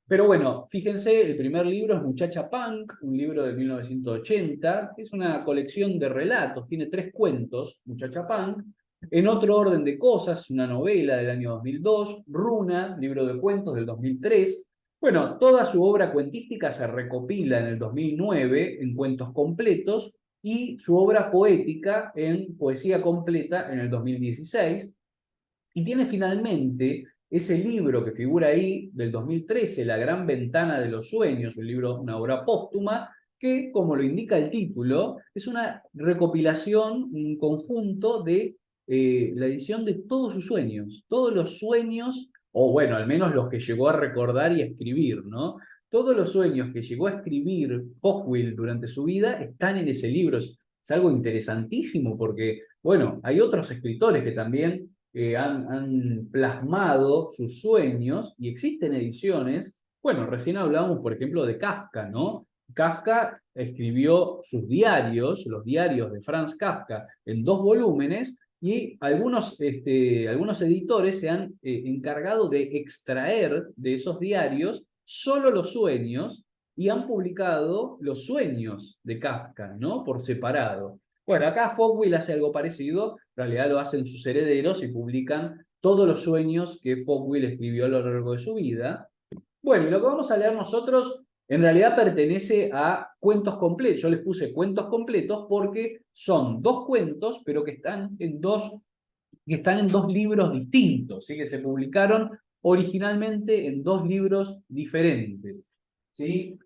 Pero bueno, fíjense, el primer libro es Muchacha Punk, un libro de 1980, que es una colección de relatos, tiene tres cuentos, Muchacha Punk. En otro orden de cosas, una novela del año 2002, Runa, libro de cuentos del 2003. Bueno, toda su obra cuentística se recopila en el 2009 en cuentos completos y su obra poética en poesía completa en el 2016. Y tiene finalmente ese libro que figura ahí del 2013, La Gran Ventana de los Sueños, un libro, una obra póstuma, que, como lo indica el título, es una recopilación, un conjunto de la edición de todos sus sueños, todos los sueños, o bueno, al menos los que llegó a recordar y a escribir, ¿no? Todos los sueños que llegó a escribir Fockwil durante su vida están en ese libro. Es algo interesantísimo porque, bueno, hay otros escritores que también han plasmado sus sueños y existen ediciones. Bueno, recién hablábamos, por ejemplo, de Kafka, ¿no? Kafka escribió sus diarios, los diarios de Franz Kafka, en dos volúmenes y algunos editores se han encargado de extraer de esos diarios solo los sueños y han publicado los sueños de Kafka, ¿no? Por separado. Bueno, acá Fockwil hace algo parecido, en realidad lo hacen sus herederos y publican todos los sueños que Fockwil escribió a lo largo de su vida. Bueno, y lo que vamos a leer nosotros en realidad pertenece a cuentos completos. Yo les puse cuentos completos porque son dos cuentos, pero que están en dos libros distintos, ¿sí? Que se publicaron originalmente en dos libros diferentes, ¿sí?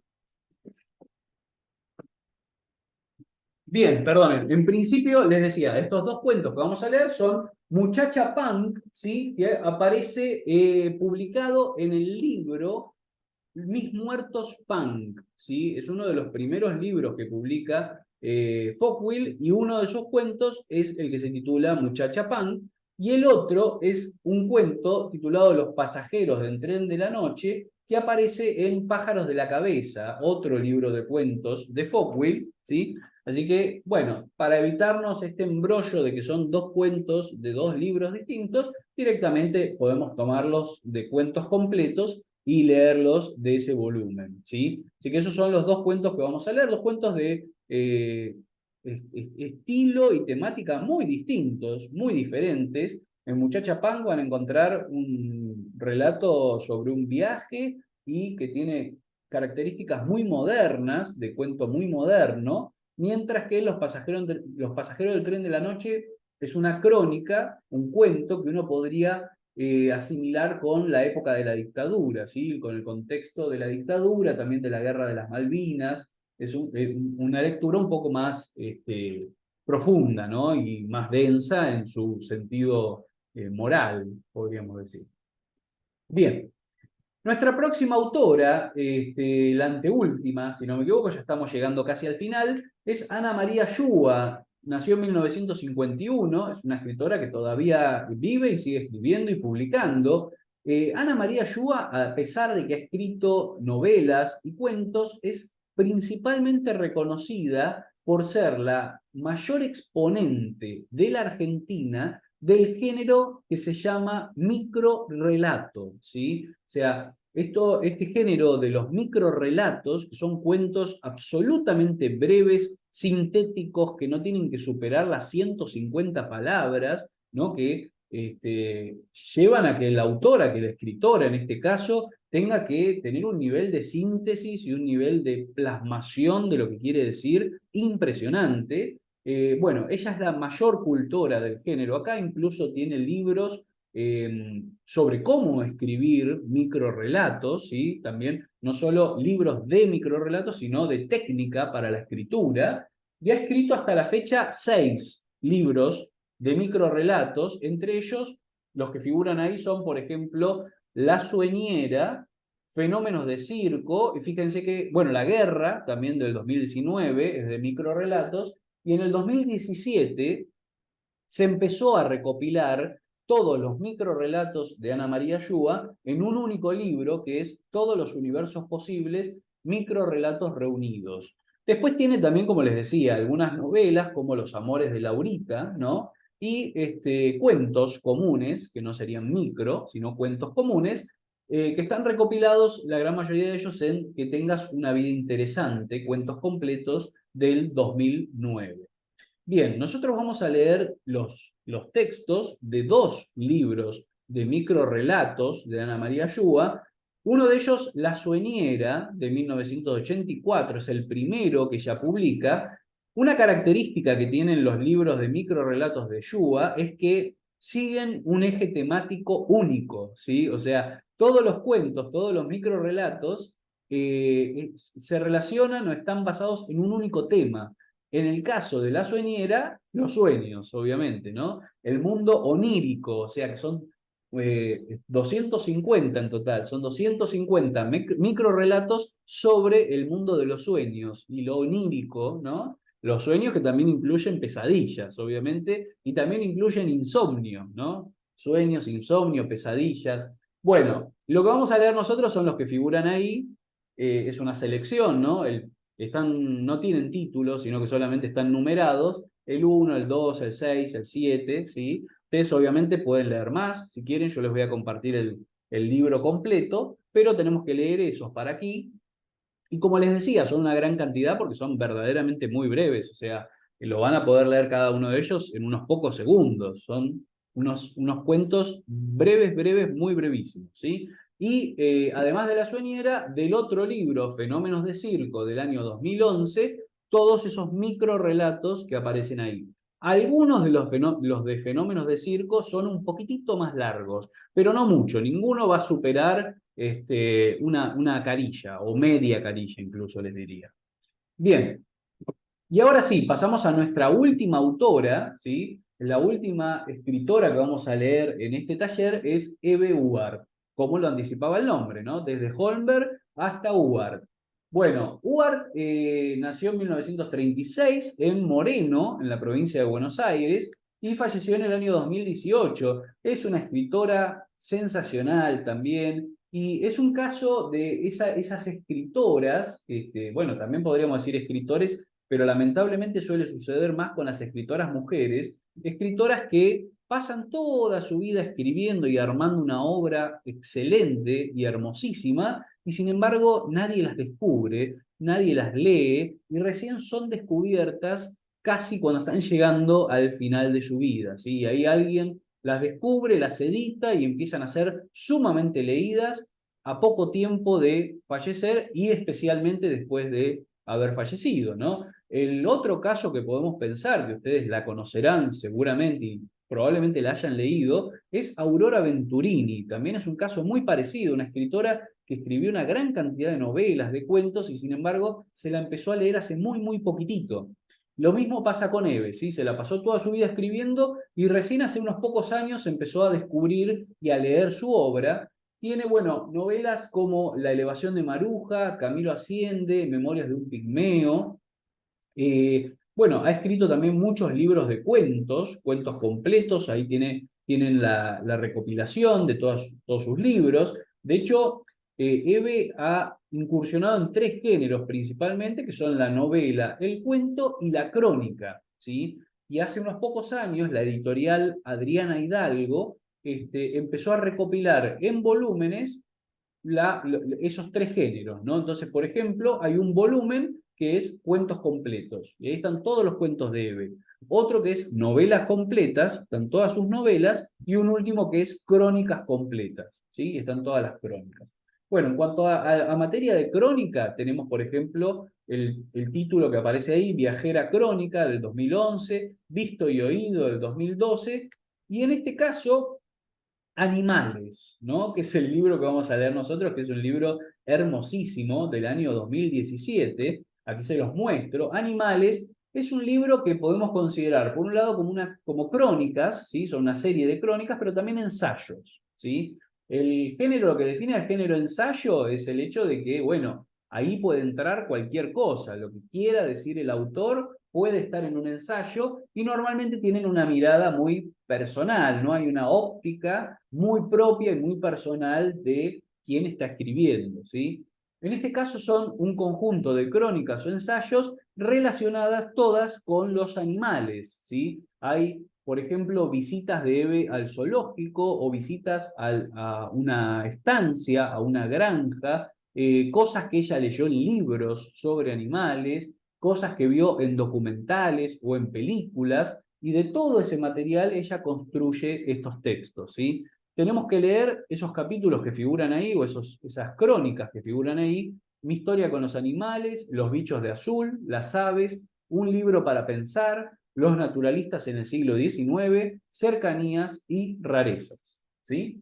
Bien, perdonen. En principio les decía, estos dos cuentos que vamos a leer son Muchacha Punk, ¿sí? Que aparece publicado en el libro Mis Muertos Punk, ¿sí? Es uno de los primeros libros que publica Fockwil y uno de esos cuentos es el que se titula Muchacha Punk y el otro es un cuento titulado Los pasajeros del tren de la noche que aparece en Pájaros de la Cabeza, otro libro de cuentos de Fockwil, ¿sí? Así que, bueno, para evitarnos este embrollo de que son dos cuentos de dos libros distintos, directamente podemos tomarlos de cuentos completos y leerlos de ese volumen, ¿sí? Así que esos son los dos cuentos que vamos a leer, dos cuentos de estilo y temática muy distintos, muy diferentes. En Muchacha Pang van a encontrar un relato sobre un viaje y que tiene características muy modernas, de cuento muy moderno, mientras que los pasajeros del tren de la noche es una crónica, un cuento que uno podría asimilar con la época de la dictadura, ¿sí? Con el contexto de la dictadura, también de la Guerra de las Malvinas. Es una lectura un poco más profunda, ¿no? Y más densa en su sentido moral, podríamos decir. Bien, nuestra próxima autora, la anteúltima, si no me equivoco, ya estamos llegando casi al final, es Ana María Yua. Nació en 1951, es una escritora que todavía vive y sigue escribiendo y publicando. Ana María Yua, a pesar de que ha escrito novelas y cuentos, es principalmente reconocida por ser la mayor exponente de la Argentina del género que se llama microrelato, ¿sí? O sea, este género de los microrelatos, que son cuentos absolutamente breves, sintéticos, que no tienen que superar las 150 palabras, ¿no? Que llevan a que la autora, que la escritora en este caso, tenga que tener un nivel de síntesis y un nivel de plasmación de lo que quiere decir impresionante. Bueno, ella es la mayor cultora del género. Acá incluso tiene libros sobre cómo escribir microrelatos, ¿sí? También no solo libros de microrelatos, sino de técnica para la escritura. Y ha escrito hasta la fecha 6 libros de microrelatos. Entre ellos, los que figuran ahí son, por ejemplo, La Sueñera, Fenómenos de Circo, y fíjense que, bueno, La Guerra, también del 2019, es de microrelatos, y en el 2017 se empezó a recopilar todos los microrelatos de Ana María Yua en un único libro que es Todos los universos posibles, microrelatos reunidos. Después tiene también, como les decía, algunas novelas como Los amores de Laurita, ¿no? Y cuentos comunes, que no serían micro, sino cuentos comunes, que están recopilados, la gran mayoría de ellos, en Que tengas una vida interesante, cuentos completos del 2009. Bien, nosotros vamos a leer los textos de dos libros de microrelatos de Ana María Yua. Uno de ellos, La Sueñera, de 1984, es el primero que ella publica. Una característica que tienen los libros de microrelatos de Yua es que siguen un eje temático único, ¿sí? O sea, todos los cuentos, todos los microrelatos se relacionan o están basados en un único tema. En el caso de La Sueñera, los sueños, obviamente, ¿no? El mundo onírico, o sea que son 250 en total, son 250 microrelatos sobre el mundo de los sueños y lo onírico, ¿no? Los sueños que también incluyen pesadillas, obviamente, y también incluyen insomnio, ¿no? Sueños, insomnio, pesadillas. Bueno, lo que vamos a leer nosotros son los que figuran ahí, es una selección, ¿no? No tienen títulos, sino que solamente están numerados, el 1, el 2, el 6, el 7, ¿sí? Ustedes obviamente pueden leer más, si quieren yo les voy a compartir el libro completo, pero tenemos que leer esos para aquí. Y como les decía, son una gran cantidad porque son verdaderamente muy breves, o sea, lo van a poder leer cada uno de ellos en unos pocos segundos. Son unos cuentos breves, breves, muy brevísimos, ¿sí? Y además de La Sueñera, del otro libro, Fenómenos de Circo, del año 2011, todos esos microrelatos que aparecen ahí. Algunos de los de Fenómenos de Circo son un poquitito más largos, pero no mucho. Ninguno va a superar una carilla, o media carilla incluso les diría. Bien, y ahora sí, pasamos a nuestra última autora, ¿sí? La última escritora que vamos a leer en este taller es Eve Uart, como lo anticipaba el nombre, ¿no? Desde Holmberg hasta Uart. Bueno, Uart nació en 1936 en Moreno, en la provincia de Buenos Aires, y falleció en el año 2018. Es una escritora sensacional también, y es un caso de esas escritoras, bueno, también podríamos decir escritores, pero lamentablemente suele suceder más con las escritoras mujeres, escritoras que pasan toda su vida escribiendo y armando una obra excelente y hermosísima, y sin embargo nadie las descubre, nadie las lee, y recién son descubiertas casi cuando están llegando al final de su vida, ¿sí? Ahí alguien las descubre, las edita y empiezan a ser sumamente leídas a poco tiempo de fallecer y especialmente después de haber fallecido, ¿no? El otro caso que podemos pensar, que ustedes la conocerán seguramente y probablemente la hayan leído, es Aurora Venturini. También es un caso muy parecido, una escritora que escribió una gran cantidad de novelas, de cuentos, y sin embargo se la empezó a leer hace muy, muy poquitito. Lo mismo pasa con Eve, ¿sí? Se la pasó toda su vida escribiendo y recién hace unos pocos años empezó a descubrir y a leer su obra. Tiene, bueno, novelas como La elevación de Maruja, Camilo Asciende, Memorias de un pigmeo. Bueno, ha escrito también muchos libros de cuentos, cuentos completos, ahí tienen la recopilación de todos sus libros. De hecho, Eve ha incursionado en tres géneros principalmente, que son la novela, el cuento y la crónica, ¿sí? Y hace unos pocos años la editorial Adriana Hidalgo empezó a recopilar en volúmenes esos tres géneros, ¿no? Entonces, por ejemplo, hay un volumen que es cuentos completos, y ahí están todos los cuentos de Eve. Otro que es novelas completas, están todas sus novelas, y un último que es crónicas completas, ¿sí? Están todas las crónicas. Bueno, en cuanto a materia de crónica, tenemos, por ejemplo, el título que aparece ahí, Viajera Crónica, del 2011, Visto y Oído, del 2012, y en este caso Animales, ¿no? Que es el libro que vamos a leer nosotros, que es un libro hermosísimo del año 2017. Aquí se los muestro. Animales es un libro que podemos considerar, por un lado, como crónicas, ¿sí? Son una serie de crónicas, pero también ensayos, ¿sí? El género, lo que define al género ensayo es el hecho de que, bueno, ahí puede entrar cualquier cosa, lo que quiera decir el autor puede estar en un ensayo y normalmente tienen una mirada muy personal, ¿no? Hay una óptica muy propia y muy personal de quien está escribiendo, ¿sí? En este caso son un conjunto de crónicas o ensayos relacionadas todas con los animales, ¿sí? Hay, por ejemplo, visitas de Eve al zoológico o visitas a una estancia, a una granja, cosas que ella leyó en libros sobre animales, cosas que vio en documentales o en películas, y de todo ese material ella construye estos textos, ¿sí? Tenemos que leer esos capítulos que figuran ahí, o esas crónicas que figuran ahí, Mi historia con los animales, Los bichos de azul, Las aves, Un libro para pensar, Los naturalistas en el siglo XIX, Cercanías y Rarezas, ¿sí?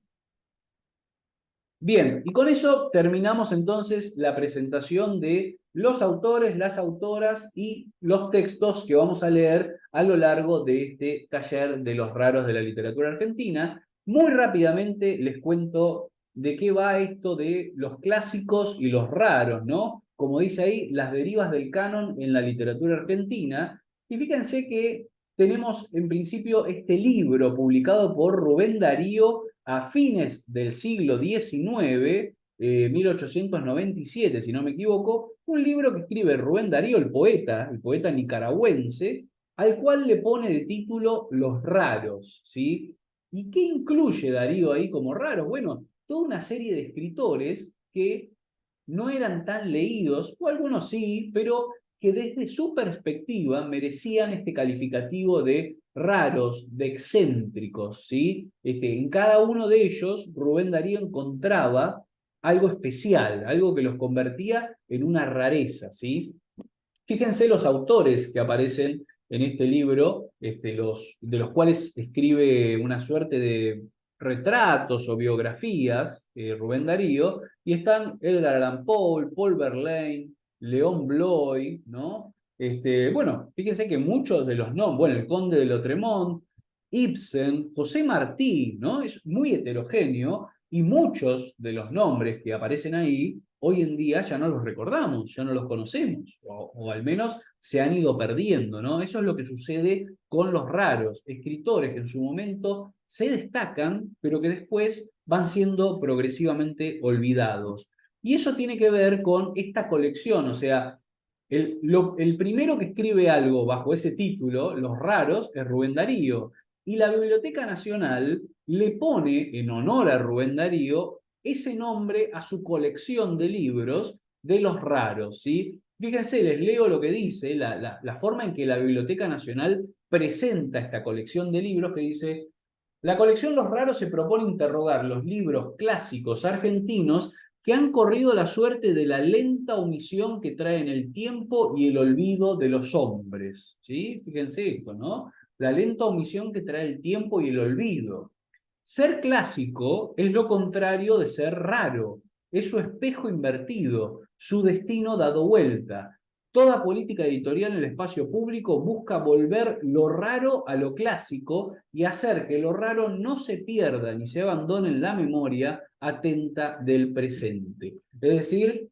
Bien, y con eso terminamos entonces la presentación de los autores, las autoras y los textos que vamos a leer a lo largo de este taller de los raros de la literatura argentina. Muy rápidamente les cuento de qué va esto de los clásicos y los raros, ¿no? Como dice ahí, las derivas del canon en la literatura argentina. Y fíjense que tenemos en principio este libro publicado por Rubén Darío a fines del siglo XIX, 1897, si no me equivoco, un libro que escribe Rubén Darío, el poeta nicaragüense, al cual le pone de título Los Raros, ¿sí? ¿Y qué incluye Darío ahí como raros? Bueno, toda una serie de escritores que no eran tan leídos, o algunos sí, pero que desde su perspectiva merecían este calificativo de raros, de excéntricos, ¿sí? En cada uno de ellos, Rubén Darío encontraba algo especial, algo que los convertía en una rareza, ¿sí? Fíjense los autores que aparecen en este libro, de los cuales escribe una suerte de retratos o biografías, Rubén Darío, y están Edgar Allan Poe, Paul Verlaine, León Bloy, ¿no? Bueno, fíjense que muchos de los nombres, bueno, el Conde de Lautremont, Ibsen, José Martí, ¿no? Es muy heterogéneo y muchos de los nombres que aparecen ahí hoy en día ya no los recordamos, ya no los conocemos, o al menos se han ido perdiendo, ¿no? Eso es lo que sucede con los raros, escritores que en su momento se destacan, pero que después van siendo progresivamente olvidados. Y eso tiene que ver con esta colección, o sea, el primero que escribe algo bajo ese título, Los Raros, es Rubén Darío. Y la Biblioteca Nacional le pone, en honor a Rubén Darío, ese nombre a su colección de libros de los raros, ¿sí? Fíjense, les leo lo que dice, la forma en que la Biblioteca Nacional presenta esta colección de libros, que dice: la colección Los Raros se propone interrogar los libros clásicos argentinos que han corrido la suerte de la lenta omisión que traen el tiempo y el olvido de los hombres, ¿sí? Fíjense esto, ¿no? la lenta omisión que trae el tiempo y el olvido. Ser clásico es lo contrario de ser raro, es su espejo invertido, su destino dado vuelta. Toda política editorial en el espacio público busca volver lo raro a lo clásico y hacer que lo raro no se pierda ni se abandone en la memoria atenta del presente. Es decir,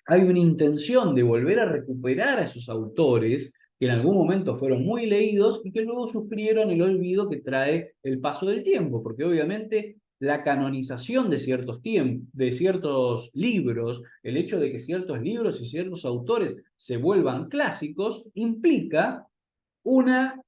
hay una intención de volver a recuperar a esos autores que en algún momento fueron muy leídos y que luego sufrieron el olvido que trae el paso del tiempo, porque obviamente la canonización de ciertos libros, el hecho de que ciertos libros y ciertos autores se vuelvan clásicos, implica una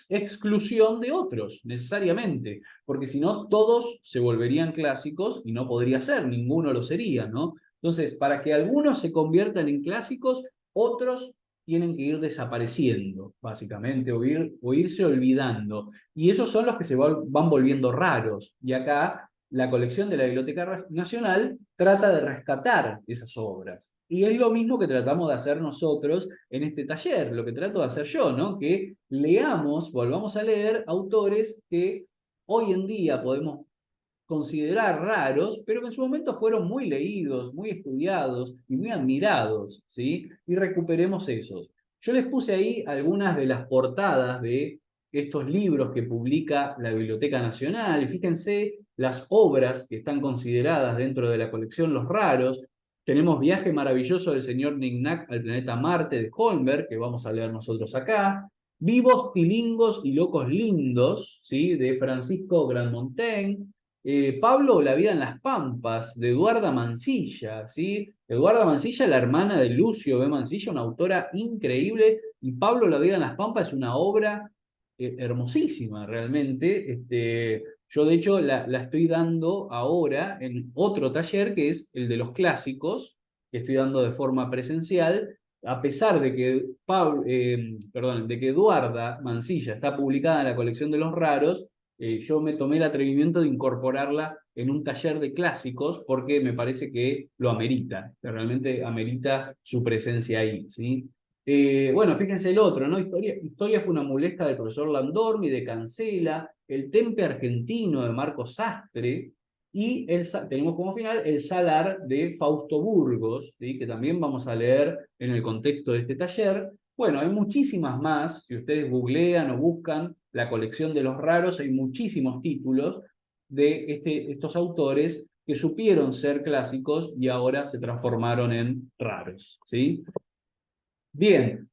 exclusión de otros, necesariamente, porque si no, todos se volverían clásicos y no podría ser, ninguno lo sería, ¿no? Entonces, para que algunos se conviertan en clásicos, otros tienen que ir desapareciendo, básicamente, o irse olvidando. Y esos son los que se van volviendo raros. Y acá la colección de la Biblioteca Nacional trata de rescatar esas obras. Y es lo mismo que tratamos de hacer nosotros en este taller, lo que trato de hacer yo, ¿no? Que leamos, volvamos a leer autores que hoy en día podemos considerar raros, pero que en su momento fueron muy leídos, muy estudiados y muy admirados, ¿sí? Y recuperemos esos. Yo les puse ahí algunas de las portadas de estos libros que publica la Biblioteca Nacional. Fíjense las obras que están consideradas dentro de la colección Los Raros. Tenemos Viaje Maravilloso del señor Nignac al planeta Marte de Holmberg, que vamos a leer nosotros acá. Vivos, Tilingos y Locos Lindos, ¿sí? De Francisco Grandmontaigne. Pablo, La vida en las Pampas, de Eduarda Mansilla, ¿sí? Eduarda Mansilla, la hermana de Lucio B. Mansilla, una autora increíble, y Pablo, La vida en las Pampas es una obra hermosísima, realmente. Yo, de hecho, la estoy dando ahora en otro taller, que es el de los clásicos, que estoy dando de forma presencial, a pesar de que, de que Eduarda Mansilla está publicada en la colección de los raros. Yo me tomé el atrevimiento de incorporarla en un taller de clásicos porque me parece que lo amerita, que realmente amerita su presencia ahí, ¿sí? Bueno, fíjense el otro, ¿no? Historia funambulesca del profesor Landormi, de Cancela, El Tempe argentino de Marcos Sastre, y tenemos como final El Salar de Fausto Burgos, ¿sí? Que también vamos a leer en el contexto de este taller. Bueno, hay muchísimas más, si ustedes googlean o buscan la colección de los raros, hay muchísimos títulos de estos autores que supieron ser clásicos y ahora se transformaron en raros, ¿sí? Bien,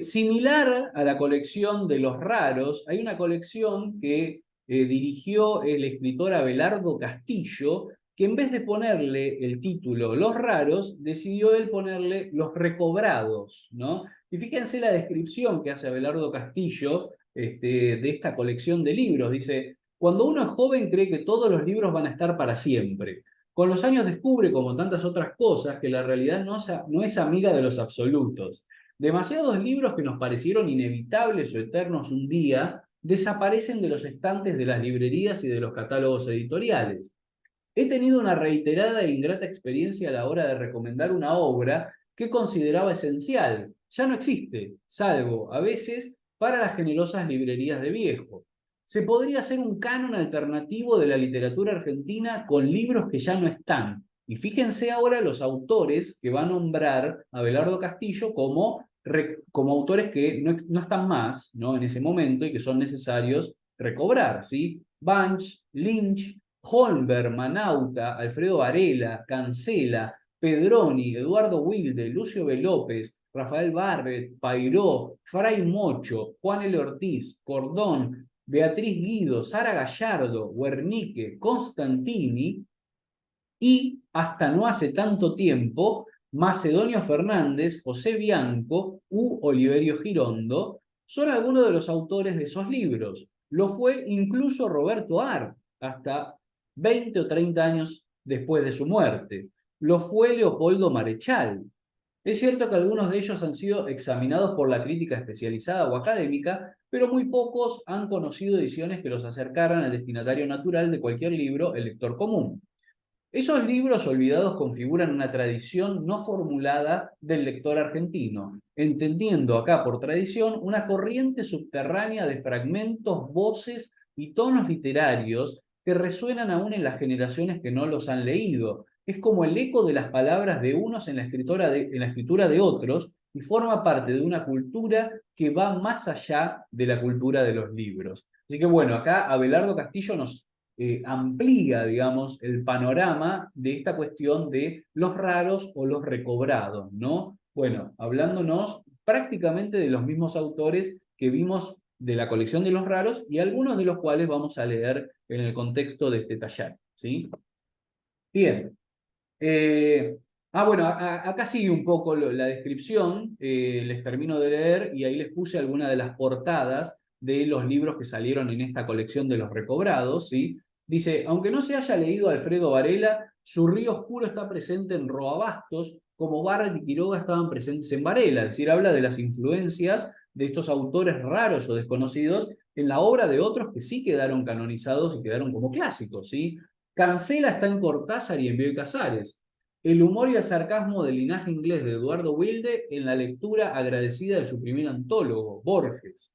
similar a la colección de los raros, hay una colección que dirigió el escritor Abelardo Castillo, que en vez de ponerle el título Los raros, decidió él ponerle Los recobrados, ¿no? Y fíjense la descripción que hace Abelardo Castillo de esta colección de libros. Dice, cuando uno es joven cree que todos los libros van a estar para siempre. Con los años descubre, como tantas otras cosas, que la realidad no es amiga de los absolutos. Demasiados libros que nos parecieron inevitables o eternos un día desaparecen de los estantes de las librerías y de los catálogos editoriales. He tenido una reiterada e ingrata experiencia a la hora de recomendar una obra que consideraba esencial. Ya no existe, salvo, a veces, para las generosas librerías de viejo. Se podría hacer un canon alternativo de la literatura argentina con libros que ya no están. Y fíjense ahora los autores que va a nombrar Abelardo Castillo como autores que no están más, ¿no? En ese momento y que son necesarios recobrar, ¿sí? Bunch, Lynch, Holmberg, Manauta, Alfredo Varela, Cancela, Pedroni, Eduardo Wilde, Lucio B. López, Rafael Barret, Pairó, Fray Mocho, Juan L. Ortiz, Cordón, Beatriz Guido, Sara Gallardo, Wernicke, Constantini y, hasta no hace tanto tiempo, Macedonio Fernández, José Bianco u Oliverio Girondo son algunos de los autores de esos libros. Lo fue incluso Roberto Art, hasta 20 o 30 años después de su muerte. Lo fue Leopoldo Marechal. Es cierto que algunos de ellos han sido examinados por la crítica especializada o académica, pero muy pocos han conocido ediciones que los acercaran al destinatario natural de cualquier libro, el lector común. Esos libros olvidados configuran una tradición no formulada del lector argentino, entendiendo acá por tradición una corriente subterránea de fragmentos, voces y tonos literarios que resuenan aún en las generaciones que no los han leído. Es como el eco de las palabras de unos en la escritura de otros y forma parte de una cultura que va más allá de la cultura de los libros. Así que bueno, acá Abelardo Castillo nos amplía, digamos, el panorama de esta cuestión de los raros o los recobrados, ¿no? Bueno, hablándonos prácticamente de los mismos autores que vimos de la colección de los raros y algunos de los cuales vamos a leer en el contexto de este taller, ¿sí? Bien. Eh, bueno, acá sigue un poco la descripción, les termino de leer y ahí les puse algunas de las portadas de los libros que salieron en esta colección de los recobrados, ¿sí? Dice, aunque no se haya leído a Alfredo Varela, su río oscuro está presente en Roabastos, como Barrett y Quiroga estaban presentes en Varela, es decir, habla de las influencias de estos autores raros o desconocidos en la obra de otros que sí quedaron canonizados y quedaron como clásicos, ¿sí? Cancela está en Cortázar y en Bioy Casares. El humor y el sarcasmo del linaje inglés de Eduardo Wilde en la lectura agradecida de su primer antólogo, Borges.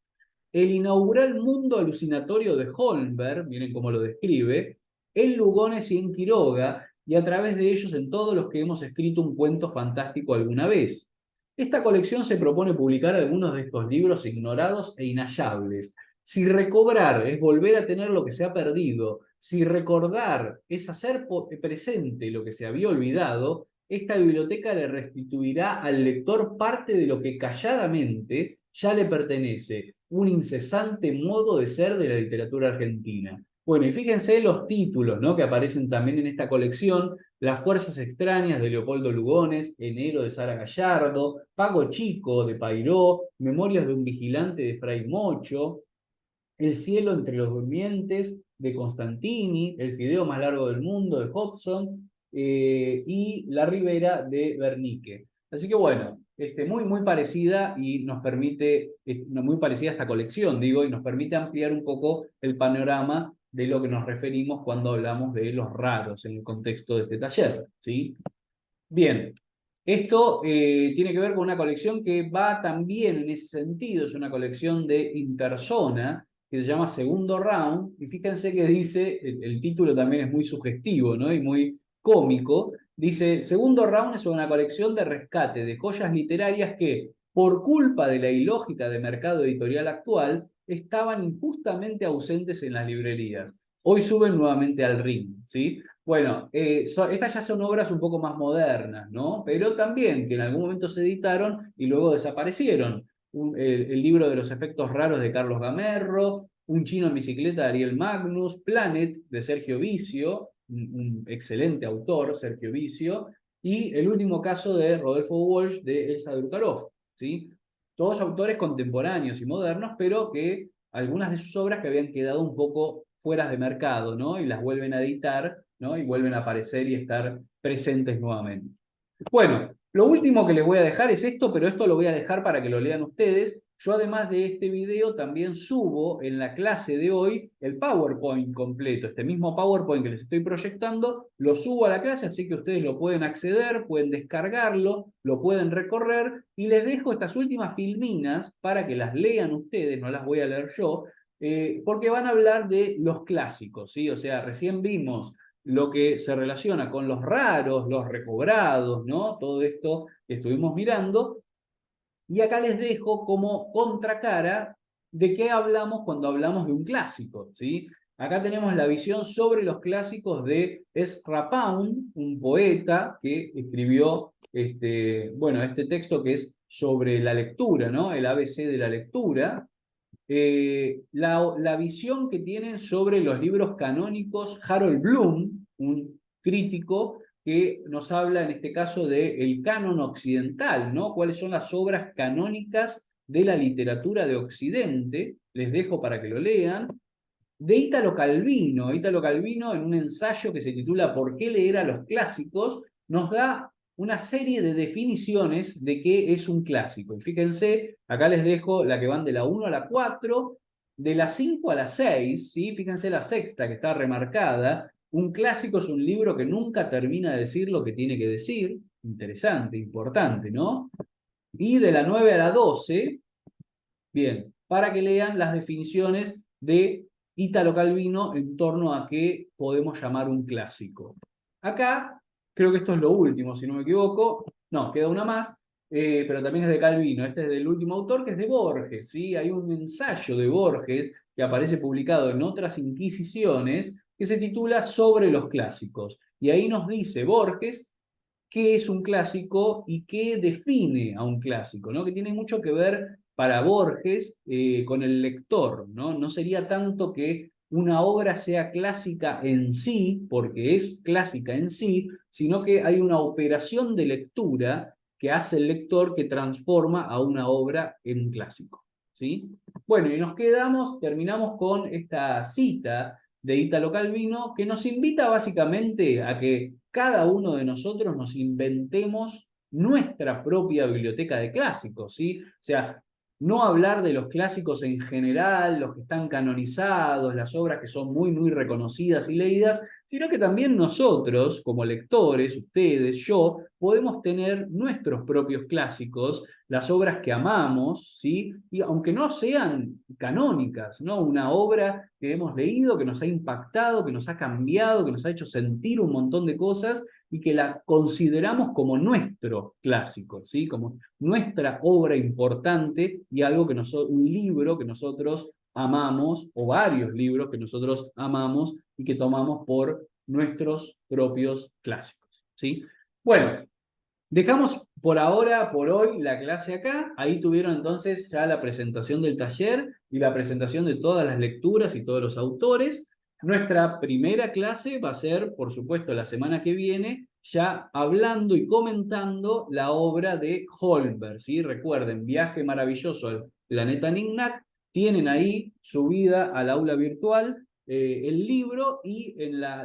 El inaugural mundo alucinatorio de Holmberg, miren cómo lo describe, en Lugones y en Quiroga, y a través de ellos en todos los que hemos escrito un cuento fantástico alguna vez. Esta colección se propone publicar algunos de estos libros ignorados e inhallables. Si recobrar es volver a tener lo que se ha perdido, si recordar es hacer presente lo que se había olvidado, esta biblioteca le restituirá al lector parte de lo que calladamente ya le pertenece, un incesante modo de ser de la literatura argentina. Bueno, y fíjense los títulos, ¿no?, que aparecen también en esta colección: Las fuerzas extrañas de Leopoldo Lugones, Enero de Sara Gallardo, Pago Chico de Pairó, Memorias de un vigilante de Fray Mocho, El cielo entre los durmientes de Constantini, El fideo más largo del mundo de Hobson, y La ribera de Bernique. Así que bueno, muy parecida y nos permite, muy parecida a esta colección, digo, y nos permite ampliar un poco el panorama de lo que nos referimos cuando hablamos de los raros en el contexto de este taller, ¿sí? Bien, esto tiene que ver con una colección que va también en ese sentido, es una colección de Interzona, que se llama Segundo Round, y fíjense que dice, el título también es muy sugestivo, ¿no?, y muy cómico, dice, Segundo Round es una colección de rescate de joyas literarias que, por culpa de la ilógica de mercado editorial actual, estaban injustamente ausentes en las librerías. Hoy suben nuevamente al ring, ¿sí? Bueno, estas ya son obras un poco más modernas, ¿no? Pero también que en algún momento se editaron y luego desaparecieron. El libro de los efectos raros de Carlos Gamerro, Un chino en bicicleta de Ariel Magnus, Planet de Sergio Vicio, un excelente autor, Sergio Vicio, y el último caso de Rodolfo Walsh de Elsa Drukarov, ¿sí? Todos autores contemporáneos y modernos, pero que algunas de sus obras que habían quedado un poco fuera de mercado, ¿no? Y las vuelven a editar, ¿no? Y vuelven a aparecer y estar presentes nuevamente. Bueno, lo último que les voy a dejar es esto, pero esto lo voy a dejar para que lo lean ustedes. Yo, además de este video, también subo en la clase de hoy el PowerPoint completo. Este mismo PowerPoint que les estoy proyectando, lo subo a la clase, así que ustedes lo pueden acceder, pueden descargarlo, lo pueden recorrer, y les dejo estas últimas filminas para que las lean ustedes, no las voy a leer yo, porque van a hablar de los clásicos, ¿sí? O sea, recién vimos lo que se relaciona con los raros, los recobrados, ¿no? Todo esto que estuvimos mirando. Y acá les dejo como contracara de qué hablamos cuando hablamos de un clásico, ¿sí? Acá tenemos la visión sobre los clásicos de Ezra Pound, un poeta que escribió este texto que es sobre la lectura, ¿no? El ABC de la lectura. La visión que tienen sobre los libros canónicos Harold Bloom, un crítico que nos habla en este caso del canon occidental, ¿no? ¿Cuáles son las obras canónicas de la literatura de Occidente? Les dejo para que lo lean. De Ítalo Calvino, en un ensayo que se titula ¿Por qué leer a los clásicos?, nos da una serie de definiciones de qué es un clásico. Y fíjense, acá les dejo la que van de la 1 a la 4, de la 5 a la 6, ¿sí? Fíjense la sexta que está remarcada, Un clásico es un libro que nunca termina de decir lo que tiene que decir. Interesante, importante, ¿no? Y de la 9 a la 12, bien, para que lean las definiciones de Italo Calvino en torno a qué podemos llamar un clásico. Acá, creo que esto es lo último, si no me equivoco. No, queda una más, pero también es de Calvino. Este es del último autor, que es de Borges, ¿sí? Hay un ensayo de Borges que aparece publicado en otras Inquisiciones que se titula Sobre los clásicos. Y ahí nos dice Borges qué es un clásico y qué define a un clásico, ¿no? Que tiene mucho que ver para Borges con el lector, ¿no? No sería tanto que una obra sea clásica en sí, porque es clásica en sí, sino que hay una operación de lectura que hace el lector que transforma a una obra en un clásico, ¿sí? Bueno, y terminamos con esta cita de Italo Calvino, que nos invita básicamente a que cada uno de nosotros nos inventemos nuestra propia biblioteca de clásicos, ¿sí? O sea, no hablar de los clásicos en general, los que están canonizados, las obras que son muy, muy reconocidas y leídas, sino que también nosotros, como lectores, ustedes, yo, podemos tener nuestros propios clásicos, las obras que amamos, ¿sí? Y aunque no sean canónicas, ¿no? Una obra que hemos leído, que nos ha impactado, que nos ha cambiado, que nos ha hecho sentir un montón de cosas y que la consideramos como nuestro clásico, ¿sí? Como nuestra obra importante y algo que un libro que nosotros amamos, o varios libros que nosotros amamos y que tomamos por nuestros propios clásicos, ¿sí? Bueno, dejamos por ahora, por hoy, la clase acá. Ahí tuvieron entonces ya la presentación del taller y la presentación de todas las lecturas y todos los autores. Nuestra primera clase va a ser, por supuesto, la semana que viene, ya hablando y comentando la obra de Holberg, ¿sí? Recuerden, Viaje maravilloso al planeta Nignac. Tienen ahí subida al aula virtual el libro y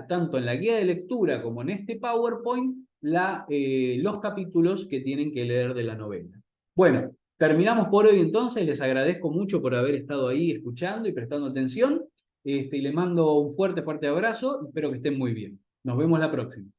tanto en la guía de lectura como en este PowerPoint los capítulos que tienen que leer de la novela. Bueno, terminamos por hoy entonces. Les agradezco mucho por haber estado ahí escuchando y prestando atención. Y les mando un fuerte, fuerte abrazo. Espero que estén muy bien. Nos vemos la próxima.